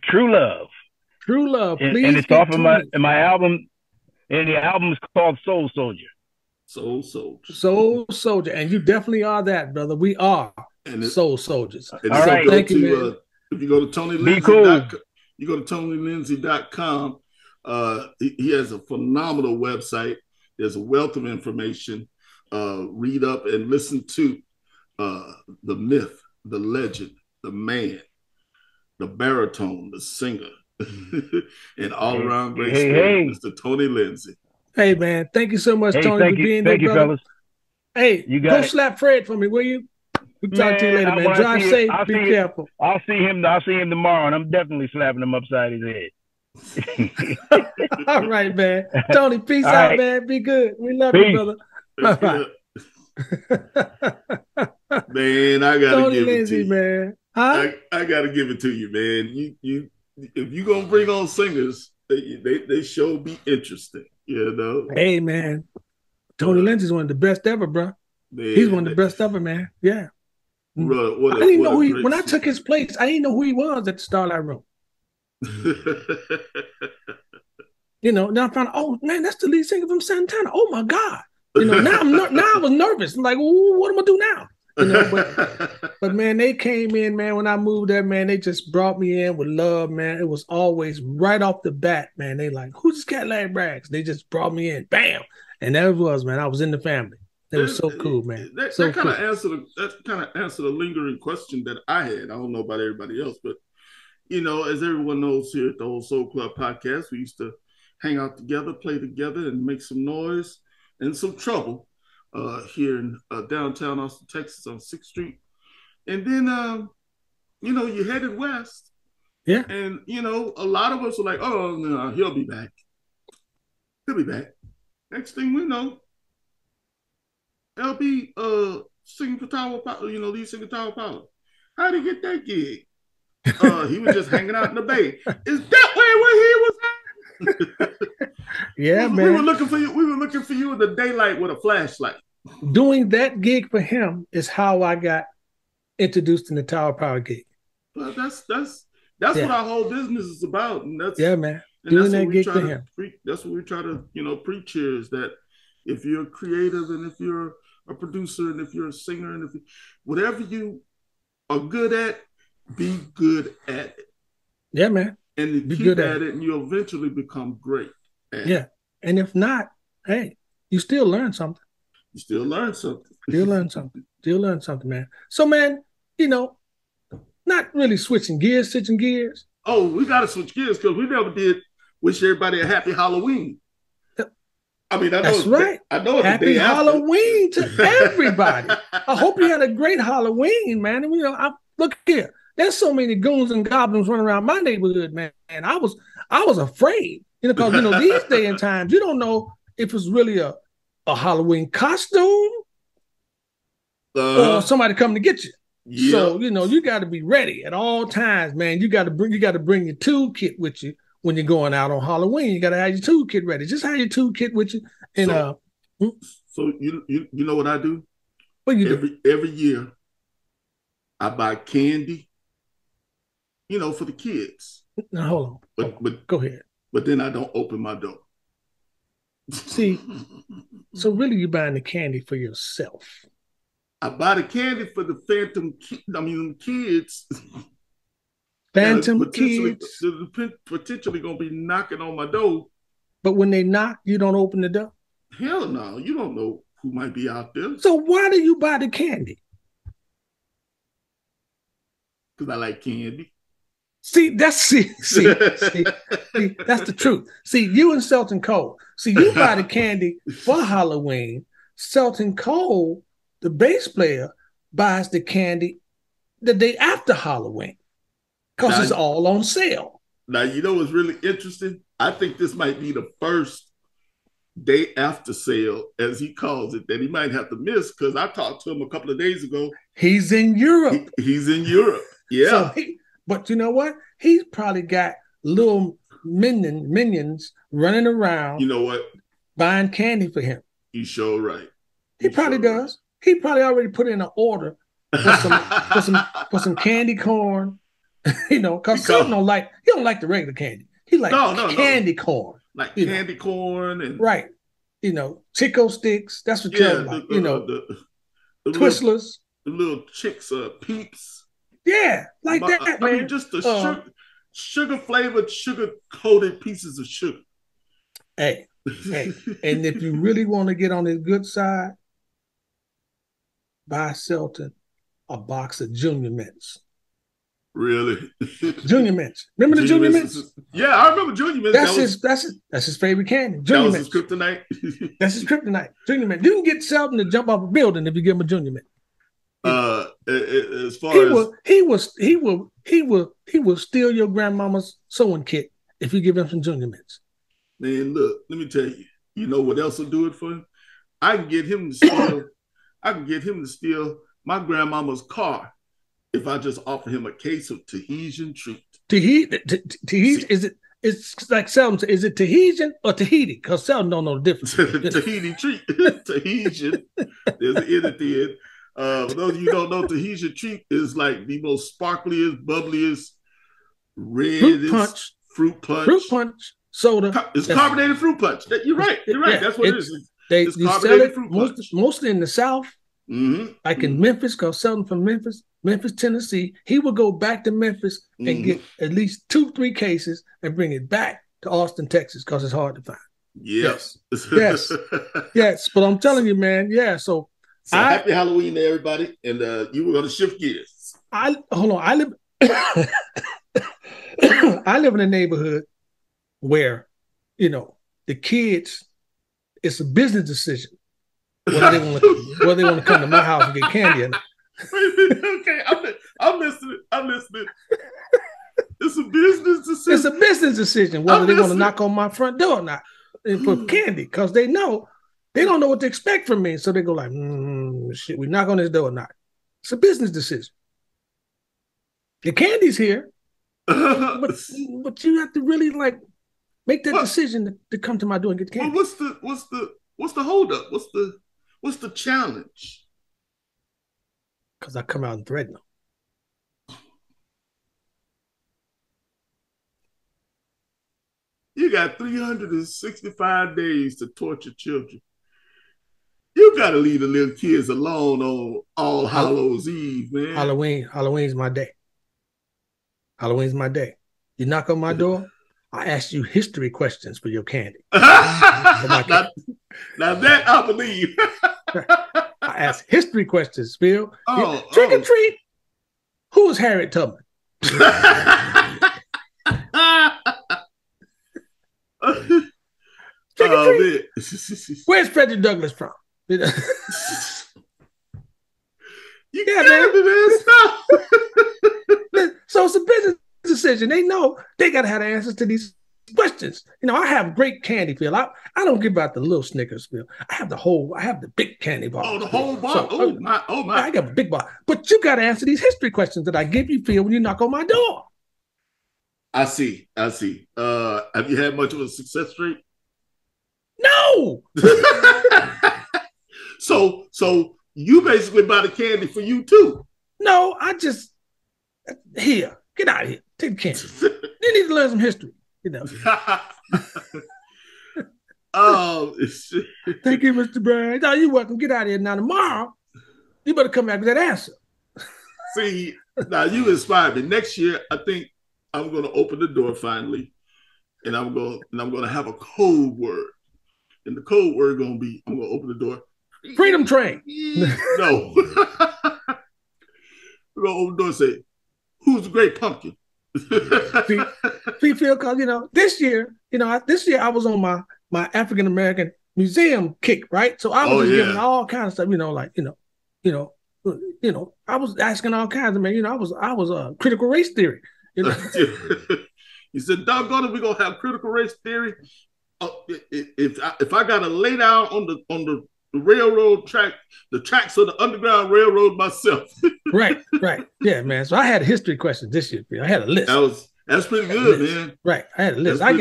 True Love. True Love. Please. And it's off of my album, and the album is called Soul Soldier. Soul Soldier. Soul Soldier. And you definitely are that, brother. We are soul soldiers. All right. Thank you, man. If you go to Tony Lindsay, you go to TonyLindsay.com. He has a phenomenal website. There's a wealth of information. Read up and listen to the myth, the legend, the man, the baritone, the singer, and all around great story, Mr. Tony Lindsay. Hey, man. Thank you so much, Tony, for being there, brother. Fellas. Hey, go slap Fred for me, will you? We'll talk to you later, man. Drive safe. Be careful. I'll see him tomorrow, and I'm definitely slapping him upside his head. All right, man. Tony, peace out, man. Be good. We love you, brother. Bye-bye. Man, I gotta Tony give Lindsay, it to you, man. Huh? I gotta give it to you, man. You if you gonna bring on singers, they sure be interesting. Hey, man. Tony Lindsay's one of the best ever, bro. Man, he's one of the best ever, man. Yeah. Bro, I didn't know when I took his place, I didn't know who he was at the Starlight Room. Then I found out, oh man, that's the lead singer from Santana. Oh my God. Now I was nervous. I'm like, what am I do now? But man, they came in, man, when I moved there, man, they just brought me in with love, man. It was always right off the bat, man. They like, who's this cat Larry Braggs? They just brought me in, bam. And that was, man, I was in the family. It was so cool, man. That kind of answered a lingering question that I had. I don't know about everybody else, but as everyone knows here at the Old Soul Club podcast, we used to hang out together, play together, and make some noise and some trouble here in downtown Austin, Texas, on 6th Street. And then, you headed west. Yeah. And a lot of us were like, "Oh no, he'll be back. He'll be back." Next thing we know, LB singing for Tower Power, lead singer Tower Power. How did he get that gig? He was just hanging out in the Bay. Is that where he was at? Yeah, man. We were looking for you. We were looking for you in the daylight with a flashlight. Doing that gig for him is how I got introduced in the Tower Power gig. Well, that's what our whole business is about. And that's man. Doing that gig for him. That's what we try to, preach here, is that if you're creative and if you're a producer and if you're a singer and if whatever you are good at, be good at it. Yeah, man. And be keep good at it, and you'll eventually become great at it. And if not, hey, you still learn something. You still learn something. Still learn something, man. So, man, not really switching gears. Oh, we got to switch gears because we never did wish everybody a happy Halloween. I mean, that's right. I know it's happy Halloween to everybody. I hope you had a great Halloween, man. And, look here. There's so many goons and goblins running around my neighborhood, man. And I was afraid, because these day and times, you don't know if it's really a Halloween costume or somebody coming to get you. Yep. So, you know, you got to be ready at all times, man. You got to bring your toolkit with you when you're going out on Halloween. You got to have your toolkit ready. Just have your toolkit with you. And so you know what I do? What you do? Every year, I buy candy, you know, for the kids. Now hold on. But go ahead. But then I don't open my door. See, so really you're buying the candy for yourself. I buy the candy for the kids. Phantom kids. Potentially going to be knocking on my door. But when they knock, you don't open the door? Hell no. You don't know who might be out there. So why do you buy the candy? Because I like candy. See, that's that's the truth. See, you and Selton Cole. See, you buy the candy for Halloween. Selton Cole, the bass player, buys the candy the day after Halloween because it's all on sale. Now, you know what's really interesting? I think this might be the first day after sale, as he calls it, that he might have to miss, because I talked to him a couple of days ago. He's in Europe. He's in Europe. Yeah. So but you know what? He's probably got little minions running around. You know what? Buying candy for him. You sure right. He probably does. He probably already put in an order for some candy corn. You know, because he don't like the regular candy. He like candy corn. Like candy corn and right. You know, Chico sticks. That's what you're like. You know, the Twistlers. The little chicks, Peeps. Yeah, like that, man. I mean, just the sugar-flavored, sugar-coated pieces of sugar. Hey, and if you really want to get on his good side, buy Selton a box of Junior Mints. Really? Junior Mints. Remember the Junior Mints? Yeah, I remember Junior Mints. That's his favorite candy. Junior Mints. His kryptonite. That's his kryptonite. Junior Mint. You can get Selton to jump off a building if you give him a Junior Mint. As far he will steal your grandmama's sewing kit if you give him some Junior Mints. Man, look, let me tell you. You know what else will do it for him? I can get him to steal my grandmama's car if I just offer him a case of Tahitian treat. Tahitian is it? It's like Selton. Is it Tahitian or Tahiti? Because Selton don't know the difference. Tahiti treat. Tahitian. There's an N at the end. For those of you who don't know, Tahitian treat is like the most sparkliest, bubbliest, reddest fruit punch soda. It's carbonated fruit punch. You're right. You're right. That's what it is. It's carbonated fruit punch. Mostly in the South, like in Memphis, because Selton from Memphis, Tennessee. He would go back to Memphis and get at least 2-3 cases and bring it back to Austin, Texas, because it's hard to find. Yes. Yes. But I'm telling you, man. Yeah. So happy Halloween to everybody, and you were going to shift gears. I live I live in a neighborhood where, you know, the kids, it's a business decision whether they want to come to my house and get candy or not. Okay, I'm listening. It's a business decision. It's a business decision whether they want to knock on my front door or not for candy, because they don't know what to expect from me. So they go like, shit, we knock on this door or not. It's a business decision. The candy's here, but you have to really like make that decision to come to my door and get candy. Well, what's the holdup? What's the challenge? Because I come out and threaten them. You got 365 days to torture children. You got to leave the little kids alone on All Hallows Eve, man. Halloween's my day. Halloween's my day. You knock on my door, I ask you history questions for your candy. Now that I believe. I ask history questions, Phil. Trick or treat. Who is Harriet Tubman? Trick or treat. Where's Frederick Douglass from? You man. So it's a business decision. They know they got to have the answers to these questions. You know, I have great candy, Phil. I don't give out the little Snickers, Phil. I have the big candy bar. Oh, the whole bar. So, oh my. I got a big bar. But you got to answer these history questions that I give you, Phil, when you knock on my door. I see. Have you had much of a success rate? No. So you basically buy the candy for you too. No, I just here. Get out of here. Take the candy. You need to learn some history. You know. Oh, thank you, Mr. Bryan. No, you're welcome. Get out of here. Now tomorrow, you better come back with that answer. See, now you inspired me. Next year, I think I'm going to open the door finally, and I'm going to have a code word, and the code word going to be I'm going to open the door. Freedom Train. No, we're going to open the door and say, "Who's the great pumpkin?" See, Phil, because this year I was on my African American museum kick, right? So I was giving all kinds of stuff, I was asking all kinds of I was critical race theory. You know? He said, "Doggone it, we're gonna have critical race theory. If I gotta lay down on the railroad track, the tracks of the Underground Railroad myself." Right. Yeah, man. So I had a history question this year. I had a list. That's pretty good, man. Right. I had a list. I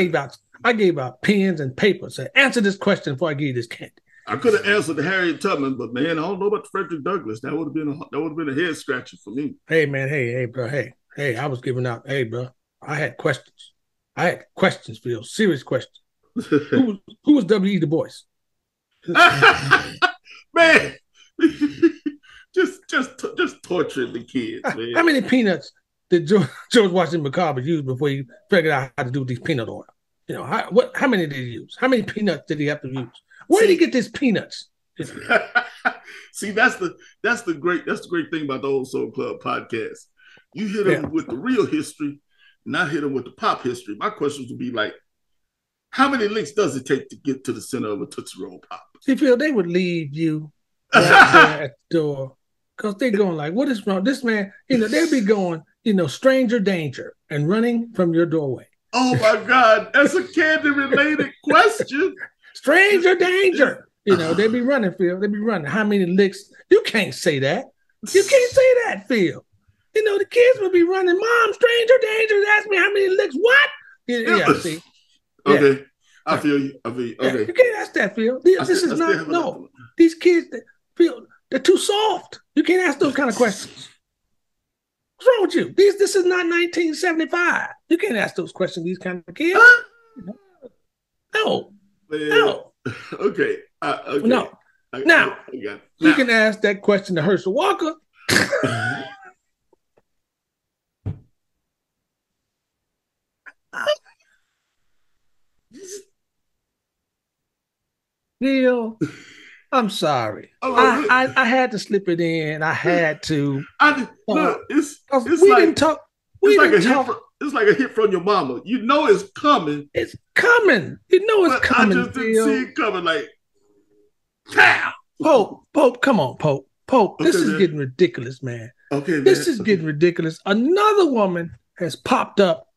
gave out pens and paper. Said, answer this question before I give you this candy. I could have answered the Harriet Tubman, but man, I don't know about the Frederick Douglass. That would have been a head scratcher for me. Hey, man. Hey, bro. Hey, I was giving out. Hey, bro. I had questions. Phil. Serious questions. Who was W.E. Du Bois? Man, just torturing the kids, man. How many peanuts did George Washington Macabre use before he figured out how to do these peanut oil? How many did he use? How many peanuts did he have to use? Where did he get these peanuts? See, that's the great thing about the Old Soul Club podcast. You hit them with the real history, and I hit them with the pop history. My questions would be like, how many licks does it take to get to the center of a Tootsie Roll Pop? See, Phil, they would leave you right there at the door because they're going like, what is wrong? This man, they'd be going, stranger danger and running from your doorway. Oh, my God. That's a candy-related question. Stranger danger. They'd be running, Phil. They'd be running. How many licks? You can't say that. You can't say that, Phil. The kids would be running. Mom, stranger danger. Ask me how many licks. What? Yeah, see. Okay. Yeah. I feel you. Okay. You can't ask that, Phil. These kids, Phil, they're too soft. You can't ask those kind of questions. What's wrong with you? This is not 1975. You can't ask those questions, these kind of kids. No. Man. No. Okay. Okay. No. Now, you can ask that question to Herschel Walker. Neil, I'm sorry. I had to slip it in. I had to. It's like a hit from your mama. You know it's coming. It's coming. It's coming. I just didn't see it coming. Like, pow! Pope, come on, Pope. Okay, this is getting ridiculous, man. Okay, this is getting ridiculous. Another woman has popped up,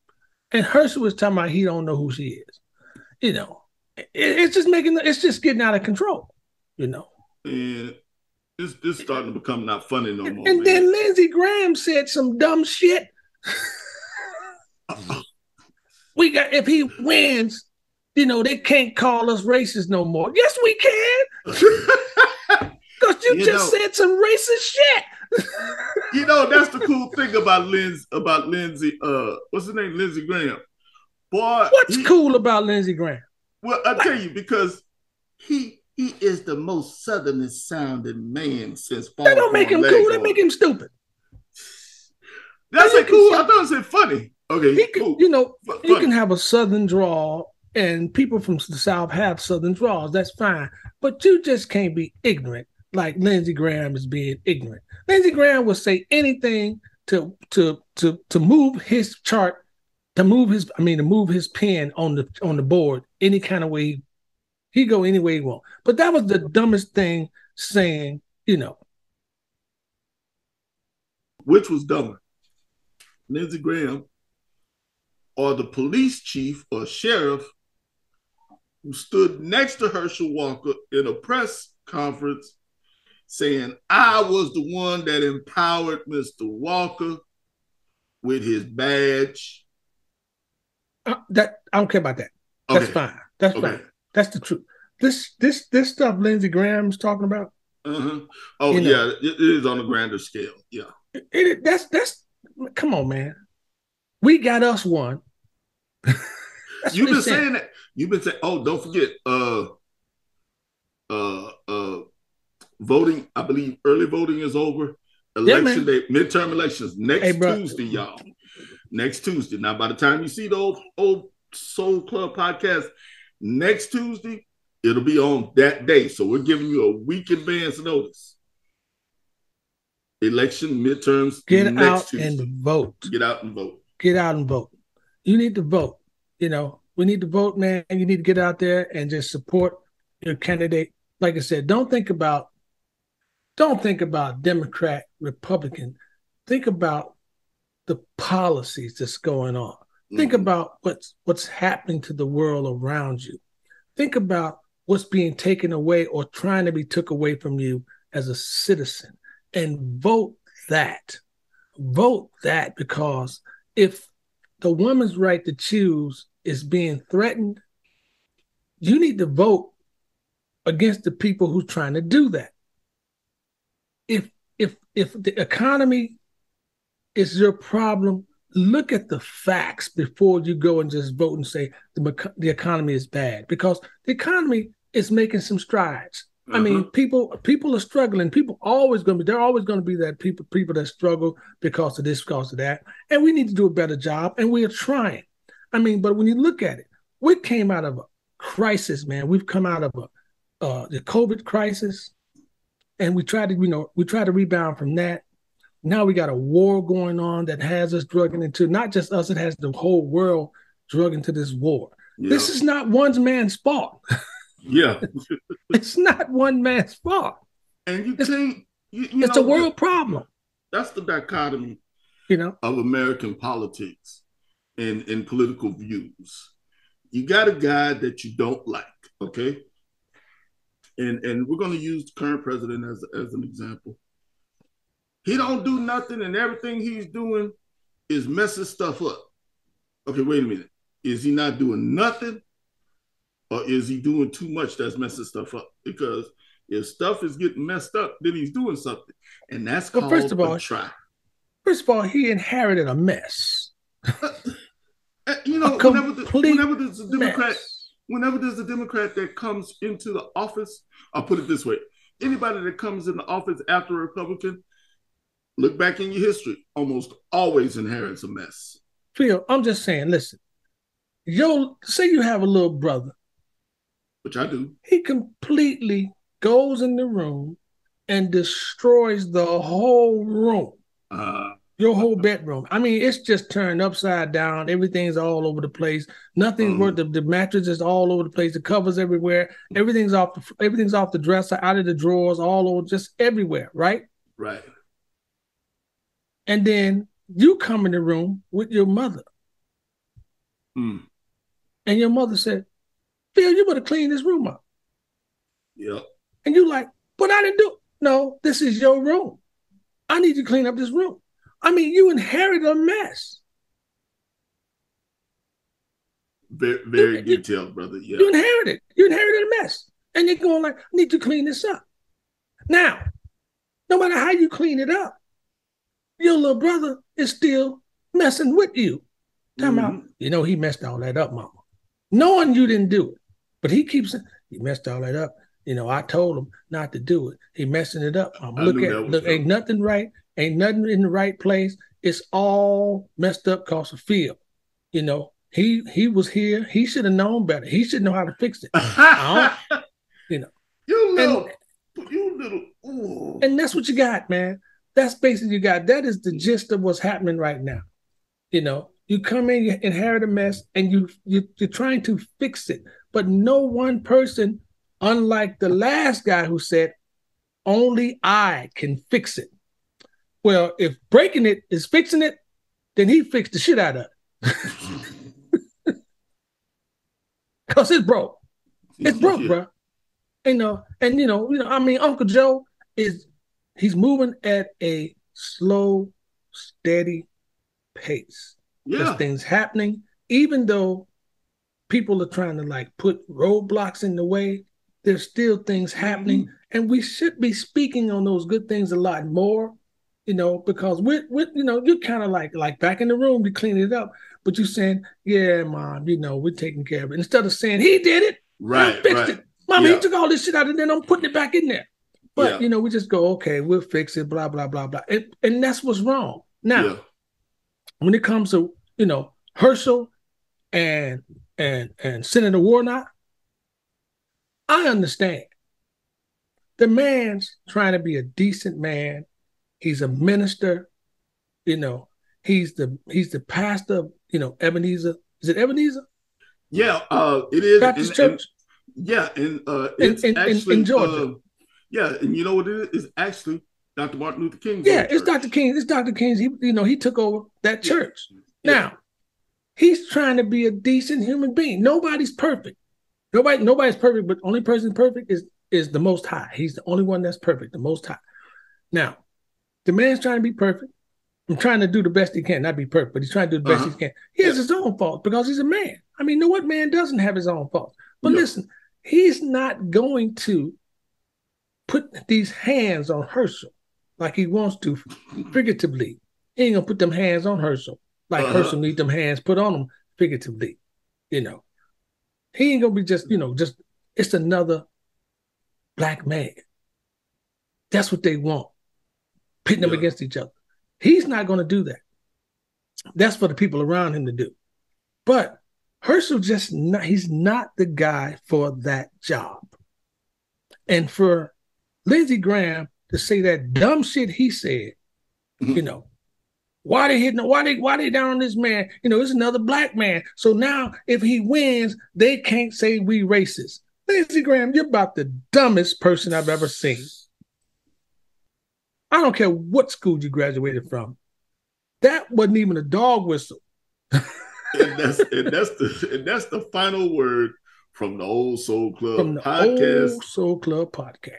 and Herschel was talking about he don't know who she is. It's just getting out of control. And it's starting to become not funny no more. And then Lindsey Graham said some dumb shit. If he wins, they can't call us racist no more. Yes, we can. Because you just said some racist shit. That's the cool thing about Lindsey. What's his name? Lindsey Graham. Boy, what's cool about Lindsey Graham? Well, I'll tell you, because he is the most southernest sounding man since That don't make him cool. That make him stupid. That's cool. I thought it said funny. Okay, cool. You can have a southern drawl, and people from the South have southern draws. That's fine. But you just can't be ignorant like Lindsey Graham is being ignorant. Lindsey Graham will say anything to move his chart, to move his pen on the board any kind of way. He go any way he want. But that was the dumbest thing saying, Which was dumber? Lindsey Graham or the police chief or sheriff who stood next to Herschel Walker in a press conference saying, I was the one that empowered Mr. Walker with his badge. That I don't care about that. That's fine. That's fine. That's the truth. This stuff Lindsey Graham's talking about. Oh, yeah, it is on a grander scale. Yeah. That's come on, man. We got us one. You've been saying that. You've been saying, oh, don't forget, voting, I believe early voting is over. Election day, midterm elections next Tuesday, y'all. Next Tuesday. Now, by the time you see the old Soul Club podcast next Tuesday, it'll be on that day. So we're giving you a week advance notice. Election midterms. Get out Tuesday. And vote. Get out and vote. Get out and vote. You need to vote. You know, we need to vote, man. You need to get out there and just support your candidate. Like I said, don't think about Democrat, Republican. Think about the policies that's going on. Think about what's happening to the world around you. Think about what's being taken away or trying to be took away from you as a citizen, and vote that. Vote that, because if the woman's right to choose is being threatened, you need to vote against the people who's trying to do that. If the economy is your problem, look at the facts before you go and just vote and say the economy is bad, because the economy is making some strides. I mean, people are struggling. They're always going to be that people that struggle because of this, because of that. And we need to do a better job, and we are trying. I mean, but when you look at it, we came out of a crisis, man. We've come out of the COVID crisis, and we tried to rebound from that. Now we got a war going on that has us drugging into, not just us, it has the whole world drug into this war. Yeah. This is not one man's fault. Yeah. It's not one man's fault. And it's a world problem. That's the dichotomy, of American politics and political views. You got a guy that you don't like, okay? And we're going to use the current president as an example. He don't do nothing, and everything he's doing is messing stuff up. Okay, wait a minute. Is he not doing nothing? Or is he doing too much that's messing stuff up? Because if stuff is getting messed up, then he's doing something. And that's called a try. First of all, he inherited a mess. Whenever there's a Democrat that comes into the office, I'll put it this way. Anybody that comes in the office after a Republican, look back in your history, almost always inherits a mess. Phil, I'm just saying, listen, say you have a little brother. Which I do. He completely goes in the room and destroys the whole room. Your whole bedroom. I mean, it's just turned upside down. Everything's all over the place. Nothing's worth. The mattress is all over the place. The covers everywhere. Everything's off the dresser, out of the drawers, all over, just everywhere, right? Right. And then you come in the room with your mother. And your mother said, Phil, you better clean this room up. Yeah. And you like, but I didn't do it. No, this is your room. I need to clean up this room. I mean, you inherit a mess. Very detailed, brother. Yeah. You inherited a mess. And you're going like, I need to clean this up. Now, no matter how you clean it up, your little brother is still messing with you. Talking about, he messed all that up, mama. Knowing you didn't do it. But he keeps saying, he messed all that up. I told him not to do it. He messing it up. Look, ain't nothing right. Ain't nothing in the right place. It's all messed up because of Phil. He was here. He should have known better. He should know how to fix it. You little. Ooh. And that's what you got, man. That's basically you got. That is the gist of what's happening right now. You come in, you inherit a mess, and you're trying to fix it. But no one person, unlike the last guy who said, only I can fix it. Well, if breaking it is fixing it, then he fixed the shit out of it. because it's broke. It's broke, bro. I mean, Uncle Joe he's moving at a slow, steady pace. There's things happening, even though people are trying to like put roadblocks in the way. There's still things happening, and we should be speaking on those good things a lot more, because you're kind of like back in the room, we clean it up, but you're saying, yeah, Mom, we're taking care of it. Instead of saying he did it, right, I fixed it. Mama, he took all this shit out and then I'm putting it back in there. But we just go, okay, we'll fix it, blah, blah, blah, blah. And that's what's wrong. Now, when it comes to, Herschel and Senator Warnock, I understand. The man's trying to be a decent man. He's a minister, he's the pastor of, Ebenezer. Is it Ebenezer? Yeah, it is. Baptist Church? It's actually in Georgia. And you know what it is? It's actually Dr. Martin Luther King. Yeah, it's Dr. King. It's Dr. King's. He took over that church. Now, he's trying to be a decent human being. Nobody's perfect. Nobody's perfect, but the only person perfect is the Most High. He's the only one that's perfect, the Most High. Now, the man's trying to be perfect. I'm trying to do the best he can, not be perfect, but he's trying to do the best he can. He has his own faults because he's a man. I mean, what man doesn't have his own faults? But listen, he's not going to put these hands on Herschel like he wants to figuratively. He ain't gonna put them hands on Herschel like Herschel need them hands put on him figuratively. He ain't gonna be just it's another black man. That's what they want, pitting them against each other. He's not gonna do that. That's for the people around him to do. But Herschel he's not the guy for that job. And for Lindsey Graham to say that dumb shit he said, why they down on this man? It's another black man. So now if he wins, they can't say we racist. Lindsey Graham, you're about the dumbest person I've ever seen. I don't care what school you graduated from. That wasn't even a dog whistle. and that's the final word from the Old Soul Club podcast. Old Soul Club podcast.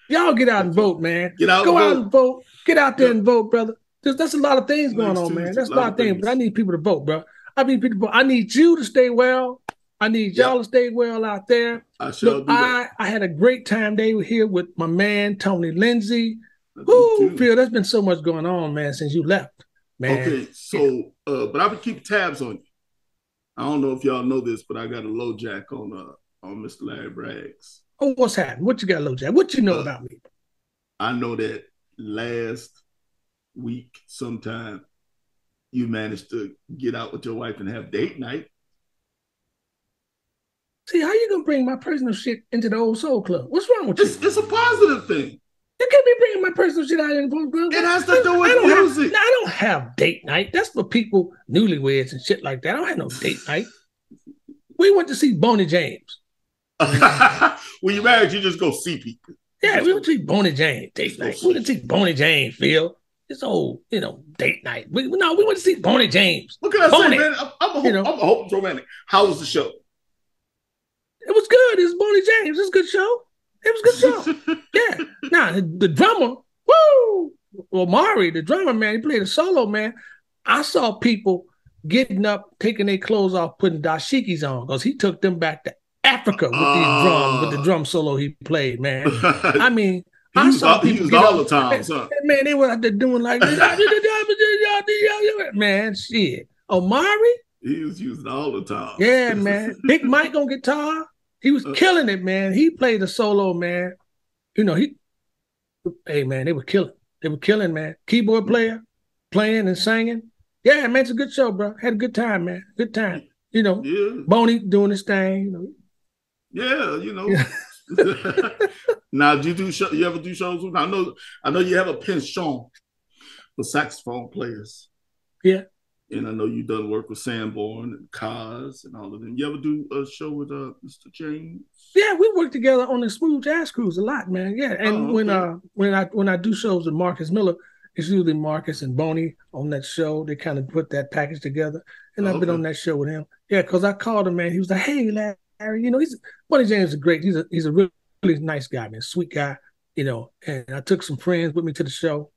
Y'all get out and vote, man. Go out and vote. Get out there and vote, brother. That's a lot of things going on, man. That's a lot of things. But I need people to vote, bro. I need you to stay well. I need y'all to stay well out there. I had a great time here with my man, Tony Lindsay. Phil, there's been so much going on, man, since you left, man. Okay, so, but I've been keeping tabs on you. I don't know if y'all know this, but I got a low jack on Mr. Larry Braggs. Oh, what's happening? What you got, low jack? What you know about me? I know that last week sometime you managed to get out with your wife and have date night. See, how you gonna bring my personal shit into the Old Soul Club? What's wrong with you? It's a positive thing. You can't be bringing my personal shit out in the club. It has to do with music. I don't have date night. That's for people, newlyweds and shit like that. I don't have no date night. We went to see Boney James. When you're married, you just go see people. Yeah, we went to see Boney James date night. We went to see Boney James, Phil. It's old, date night. We went to see Boney James. What can I say, man? I'm a hope romantic. How was the show? It was good. It was Boney James. It was a good show. It was a good show. Yeah. Now, the drummer, well, Mari, the drummer, man, he played a solo, man. I saw people getting up, taking their clothes off, putting dashikis on, because he took them back to Africa with these drums, with the drum solo he played, man. I mean, I saw people get all the time, man, they were out there doing like this. Man, shit. Omari? He was using all the time. Yeah, man. Big Mike on guitar. He was killing it, man. He played a solo, man. Hey, man, they were killing. They were killing, man. Keyboard player, playing and singing. Yeah, man, it's a good show, bro. Had a good time, man. Good time. Boney doing his thing. Yeah, Now, do you ever do shows with? I know you have a penchant for saxophone players. Yeah. And I know you've done work with Sanborn and Kaz and all of them. You ever do a show with Mr. James? Yeah, we work together on the Smooth Jazz Cruise a lot, man. Yeah, and when I do shows with Marcus Miller, it's usually Marcus and Boney on that show. They kind of put that package together. and I've been on that show with him. Yeah, because I called him, man. He was like, "Hey, Larry, he's Buddy James is great. He's a really, really nice guy, man, sweet guy, And I took some friends with me to the show,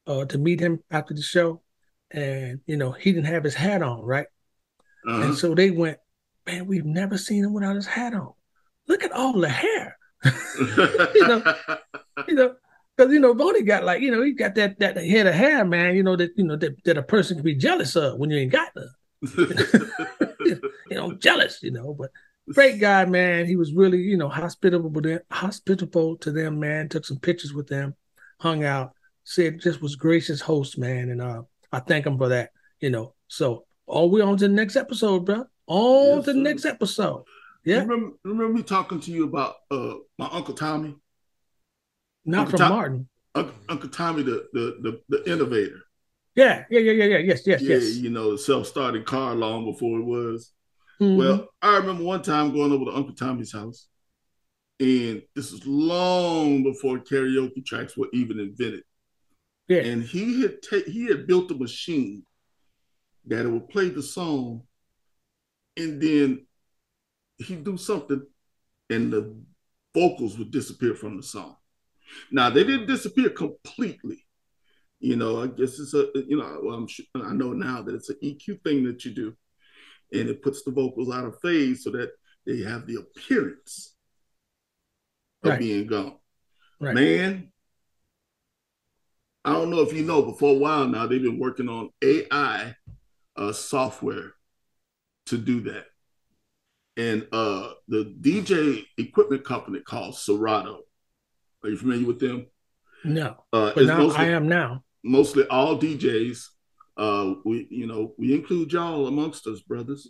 to meet him after the show, and he didn't have his hat on, right? And so they went, man, we've never seen him without his hat on. Look at all the hair, because Boney got he got that head of hair, man. That a person can be jealous of when you ain't got none. Jealous, But great guy, man. He was really, hospitable to them, man. Took some pictures with them, hung out, said just was gracious host, man, and I thank him for that. So we're on to the next episode, bro. On to the next episode. Yeah. Remember me talking to you about my Uncle Tommy? Not from Martin. Uncle Tommy, the innovator. Yeah. Yes. The self-starting car long before it was. Mm-hmm. Well, I remember one time going over to Uncle Tommy's house, and this was long before karaoke tracks were even invented. Yeah. And he had built a machine that it would play the song, and then he'd do something, and the vocals would disappear from the song. Now, they didn't disappear completely. I guess it's I know now that it's an EQ thing that you do, and it puts the vocals out of phase so that they have the appearance of being gone. Right. Man, I don't know if you know, but for a while now, they've been working on AI software to do that. And the DJ equipment company called Serato. Are you familiar with them? No, but now I am now. Mostly all DJs. We include y'all amongst us, brothers.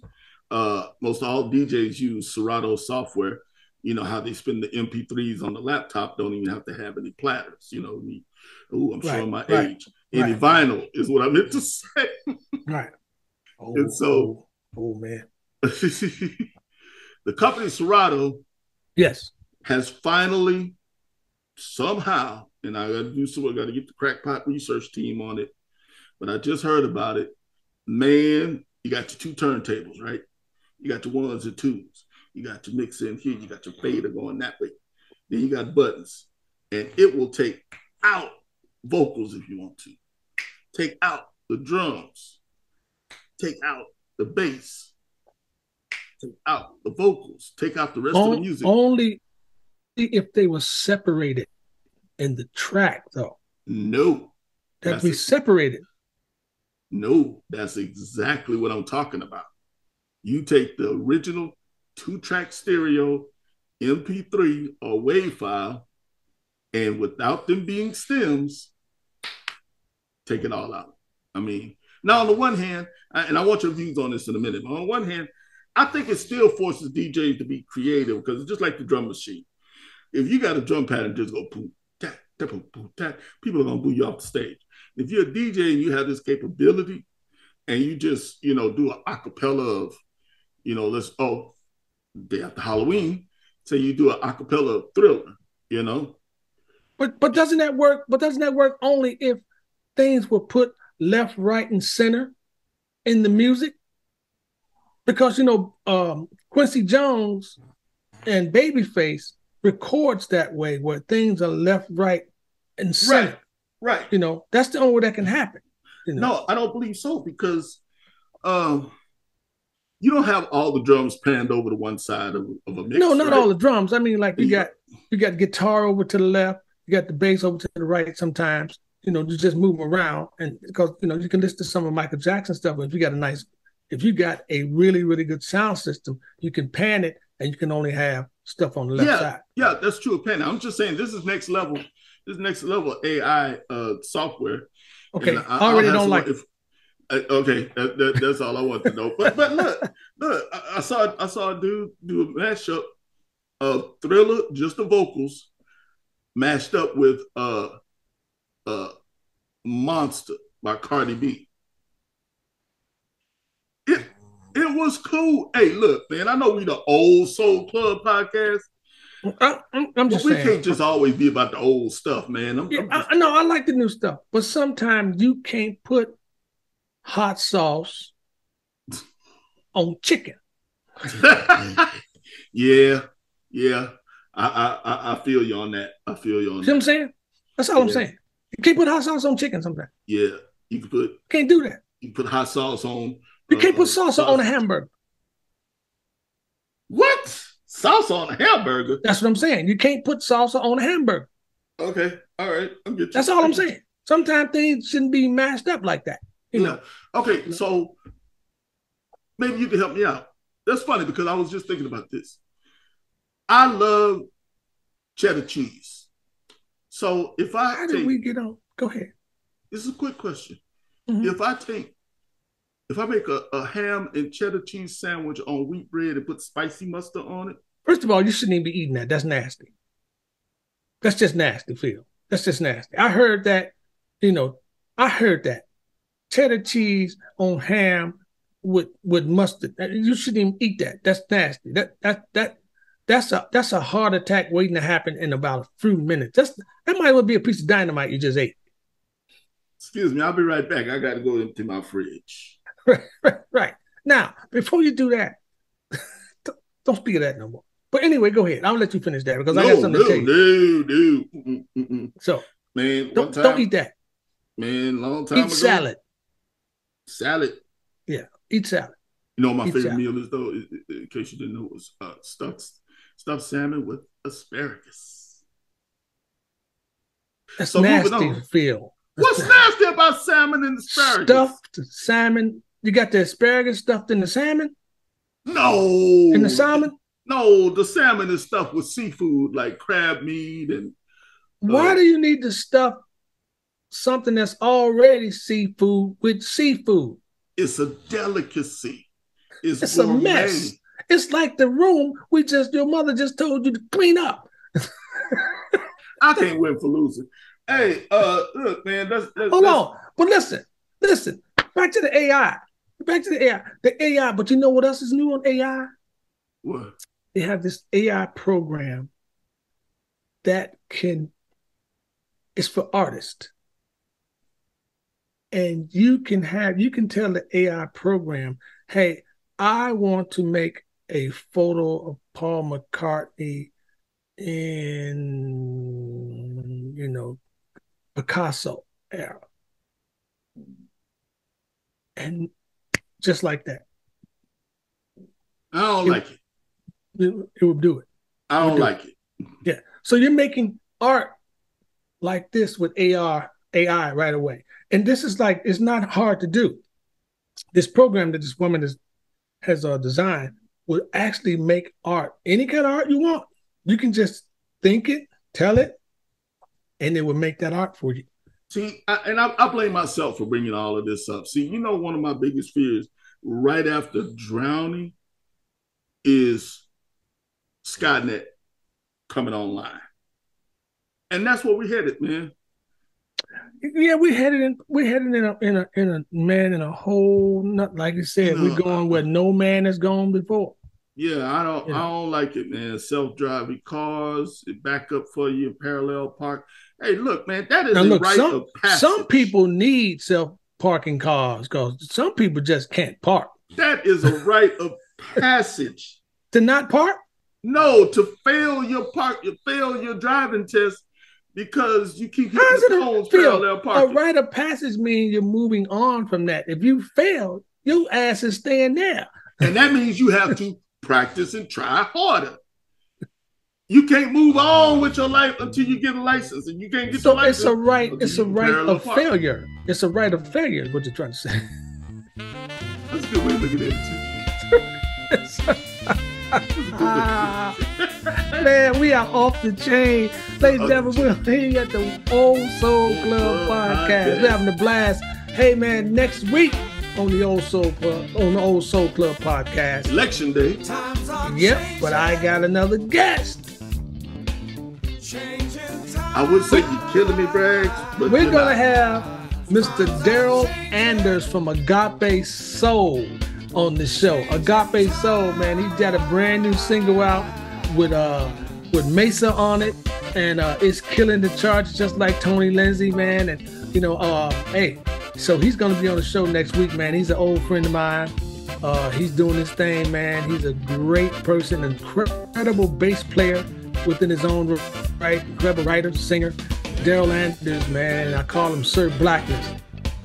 Most all DJs use Serato software. How they spin the MP3s on the laptop, don't even have to have any platters. I'm showing my age. Any vinyl is what I meant to say. Right. And so, man. The company Serato, yes, has finally somehow, and I got to get the crackpot research team on it, but I just heard about it. Man, you got your two turntables, right? You got your ones and twos. You got your mixer in here. You got your fader going that way. Then you got buttons, and it will take out vocals if you want to. Take out the drums. Take out the bass. Take out the vocals. Take out the rest of the music. Only if they were separated in the track, though. No. That'd be separated. No, that's exactly what I'm talking about. You take the original 2-track stereo, MP3 or WAV file, and without them being stems, take it all out. I mean, now on the one hand, and I want your views on this in a minute, but on the one hand, I think it still forces DJs to be creative because it's just like the drum machine. If you got a drum pattern, just go boom, tap, tap, boom, tap, people are going to boo you off the stage. If you're a DJ and you have this capability and you just, do an acapella of, day after Halloween, so you do an acapella of Thriller, But doesn't that work? But doesn't that work only if things were put left, right, and center in the music? Because, Quincy Jones and Babyface records that way where things are left, right, and center. Right. That's the only way that can happen. No, I don't believe so because you don't have all the drums panned over to one side of a mix. No, not all the drums. I mean, like you got guitar over to the left, you got the bass over to the right sometimes. You just move them around. And because, you can listen to some of Michael Jackson stuff, but if you got a really, really good sound system, you can pan it and you can only have stuff on the left side. Yeah, that's true of panning. I'm just saying this is next level. This is next level AI software. Okay, I already don't like it. Okay, that's all I want to know. But look, I saw a dude do a mashup of Thriller, just the vocals, mashed up with Monster by Cardi B. It was cool. Hey, look, man, I know we the old Soul Club podcast. I'm just saying. We can't just always be about the old stuff, man. I like the new stuff, but sometimes you can't put hot sauce on chicken. Yeah. I feel you on that. I feel you on that. See what I'm saying? That's all I'm saying. You can't put hot sauce on chicken sometimes. Yeah, you can put. Can't do that. You put hot sauce on. You can't put salsa on a hamburger. What? Salsa on a hamburger? That's what I'm saying. You can't put salsa on a hamburger. Okay, all right. That's all I'm saying. Sometimes things shouldn't be mashed up like that. You know. Okay, so maybe you can help me out. That's funny because I was just thinking about this. I love cheddar cheese. So if how did we get on? Go ahead. This is a quick question. Mm-hmm. If I make a ham and cheddar cheese sandwich on wheat bread and put spicy mustard on it. First of all, you shouldn't even be eating that. That's nasty. That's just nasty, Phil. That's just nasty. I heard that, cheddar cheese on ham with mustard. You shouldn't even eat that. That's nasty. That's a heart attack waiting to happen in about a few minutes. That might well be a piece of dynamite you just ate. Excuse me, I'll be right back. I got to go empty my fridge. Right. Now, before you do that, don't speak of that no more. But anyway, go ahead. I'll let you finish that because I got something to tell you. No. So, man, don't eat that. Man, long time ago. Eat salad. Salad. Yeah, eat salad. You know what my favorite meal is, though, in case you didn't know, was stuffed salmon with asparagus. That's nasty, Phil. What's nasty about salmon and asparagus? Stuffed salmon. You got the asparagus stuffed in the salmon? No. In the salmon? No, the salmon is stuffed with seafood like crab meat and. Why do you need to stuff something that's already seafood with seafood? It's a delicacy. It's a mess. It's like the room your mother just told you to clean up. I can't win for losing. Hey, look, man. Hold on. But listen. Back to the AI. The AI, but you know what else is new on AI? What? They have this AI program that it's for artists. And you can tell the AI program, hey, I want to make a photo of Paul McCartney in, Picasso era. And just like that. I don't like it. It would do it. I don't like it. Yeah. So you're making art like this with AI right away. And this is it's not hard to do. This program that this woman has designed will actually make art. Any kind of art you want. You can just think it, tell it, and it will make that art for you. See, I blame myself for bringing all of this up. See, one of my biggest fears right after drowning is Skynet coming online. And that's where we headed, man. Yeah, we're headed in a whole, not like you said, we're going where no man has gone before. Yeah, I don't like it, man. Self-driving cars, back up for you, parallel park. Hey, look, man, that is a rite of passage. Some people need self-parking cars because some people just can't park. That is a rite of passage. To not park? No, to fail your driving test because you keep hitting the cones parallel parking. A rite of passage means you're moving on from that. If you fail, your ass is staying there. And that means you have to practice and try harder. You can't move on with your life until you get a license, and you can't get your license. It's a right of failure. It's a right of failure, is what you're trying to say. That's a good way of looking at it. Man, we are off the chain. Ladies and gentlemen, we're here at the Old Soul Club podcast. We're having a blast. Hey, man, next week on the Old Soul Club podcast. Election day. Yep, but I got another guest. I would say you're killing me, Braggs. But we're going to have Mr. Daryl Anders from Agape Soul on the show. Agape Soul, man, he's got a brand new single out with Mesa on it, and it's killing the charts just like Tony Lindsay, man. And hey, so he's gonna be on the show next week, man. He's an old friend of mine, He's doing his thing, man. He's a great person, incredible bass player within his own right, incredible writer, singer. Daryl Anders, man, I call him Sir Blackness.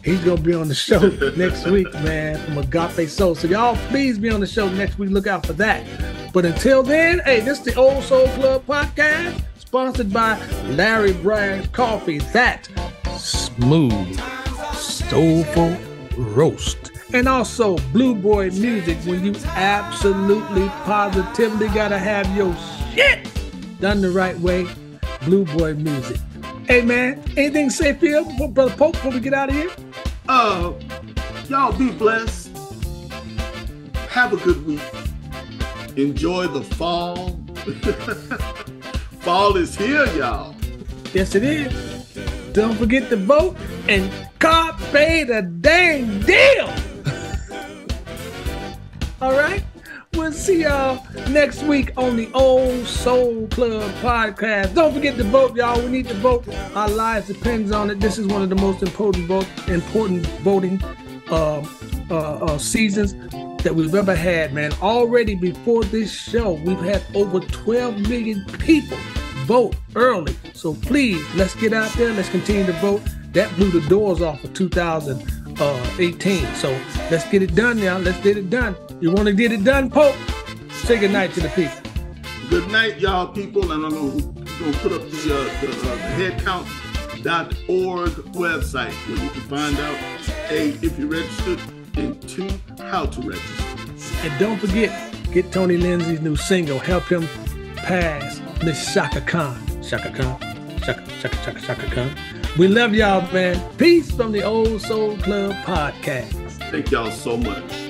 He's going to be on the show next week, man, from Agape Soul. So y'all please be on the show next week. Look out for that. But until then, hey, this is the Old Soul Club podcast, sponsored by Larry Bragg Coffee. That smooth, soulful roast. And also Blue Boy Music, when you absolutely, positively got to have your shit done the right way. Blue Boy Music. Hey, man, anything to say, Phil, Brother Pope, before we get out of here? Y'all be blessed. Have a good week. Enjoy the fall. Fall is here, y'all. Yes, it is. Don't forget to vote and carpe the dang deal. All right? We'll see y'all next week on the Old Soul Club podcast. Don't forget to vote, y'all. We need to vote. Our lives depends on it. This is one of the most important voting seasons that we've ever had, man. Already before this show, we've had over 12 million people vote early. So please, let's get out there. Let's continue to vote. That blew the doors off of 2018. So let's get it done now. Let's get it done. You want to get it done, Pope? Say good night to the people. Good night, y'all, people. And I'm going to put up the headcount.org website where you can find out, A, if you're registered, and 2, how to register. And don't forget, get Tony Lindsay's new single. Help him pass Miss Shaka Khan. Shaka Khan. Shaka Khan. We love y'all, man. Peace from the Old Soul Club podcast. Thank y'all so much.